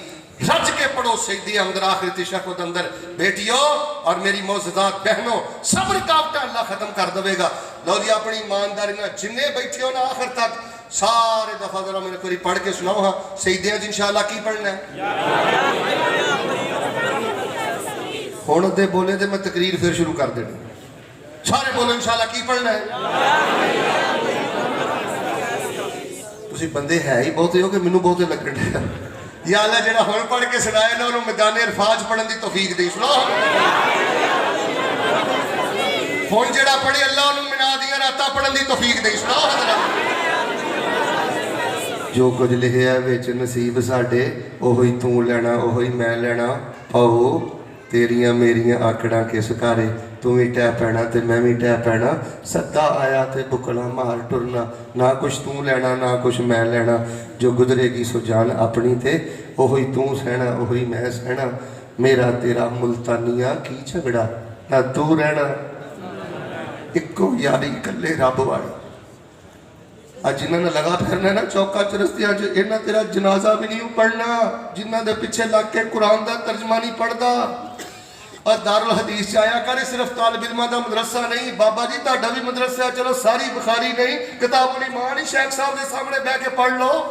رج کے پڑھو سجدے اندر آخری تشہد اندر۔ بیٹیوں اور میری معززات بہنوں، صبر کاوٹا اللہ ختم کر دے گا۔ لو جی اپنی ایمانداری نہ جننے بیٹھے ہو نا آخر تک سارے دفعہ ذرا میرے کوئی پڑھ کے سناؤ ہاں سجدے وچ انشاءاللہ کی پڑھنا ہے؟ ہن تے بولے تے میں تقریر پھر شروع کر دینی، سارے بولو انشاءاللہ کی پڑھنا ہے؟ تسی بندے ہے ہی بہتے ہو کہ مینوں بہتے لگن ڈے۔ یا اللہ جڑا ہن پڑھ کے سنائے نا انہوں میدان عرفات پڑھن دی توفیق دے، سناؤ ہن جڑا پڑھے اللہ انہوں منا دیاں راتاں پڑھن دی توفیق دے، سناؤ حضرات۔ جو کچھ لکھیا وچ نصیب ساڈے اوہی تو لینا اوہی میں لینا، پاؤ تیریاں میریاں آکڑاں کس کارے، تو بھی ٹہ پینا تے میں بھی ٹہ پینا، سدا آیا تے بکلا مار ٹرنا، نہ کچھ تو لینا نہ کچھ میں لینا، جو گزرے گی سو جان اپنی تے اوہی تو سہنا اوہی میں سہنا، میرا تیرا ملتانیہ کی جھگڑا، نہ تو رہنا ਇੱਕੋ ਯਾਰੀ ਇਕੱਲੇ ਰੱਬ ਵਾਲੀ। ਅੱਜ ਜਿਨ੍ਹਾਂ ਨੇ ਲਗਾ ਫਿਰਨਾ ਨਾ ਚੌਕਾਂ ਚਰਸਤਿਆਂ 'ਚ, ਇਹਨਾਂ ਤੇਰਾ ਜਨਾਜ਼ਾ ਵੀ ਨਹੀਂ ਪੜ੍ਹਨਾ ਜਿਨ੍ਹਾਂ ਦੇ ਪਿੱਛੇ ਲੱਗ ਕੇ ਕੁਰਾਨ ਦਾ ਤਰਜਮਾ ਨਹੀਂ ਪੜ੍ਹਦਾ। اور دارالحدیث آیا کرے، صرف طالب علمہ دا مدرسہ نہیں، بابا جی تہاڈا بھی مدرسہ، چلو ساری بخاری نہیں، کتاب الایمان ہی شیخ صاحب دے سامنے بہ کے پڑھ لو۔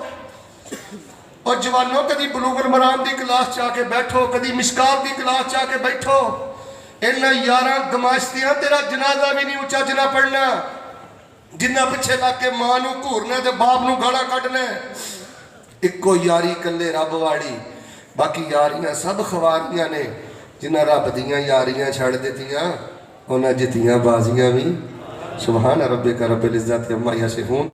اور جوانوں کدی بلوغ المرام دی کلاس چاہ کے بیٹھو، کدی مشکات دی کلاس چاہ کے بیٹھو۔ انہاں یاراں گماشتیاں تیرا جنازہ بھی نہیں اونچا جنا پڑھنا، جنہ پیچھے لگ کے ماں نو گھورنا تے باپ نو گالا کڈنا۔ اکو یاری کلے رب والی، باقی یاریاں سب خواریاں نے۔ جنہ رب دیاں یاریاں چھڑ دیتیاں انہاں جتیاں بازیاں بھی۔ سبحان ربک رب العزت عما یصفون۔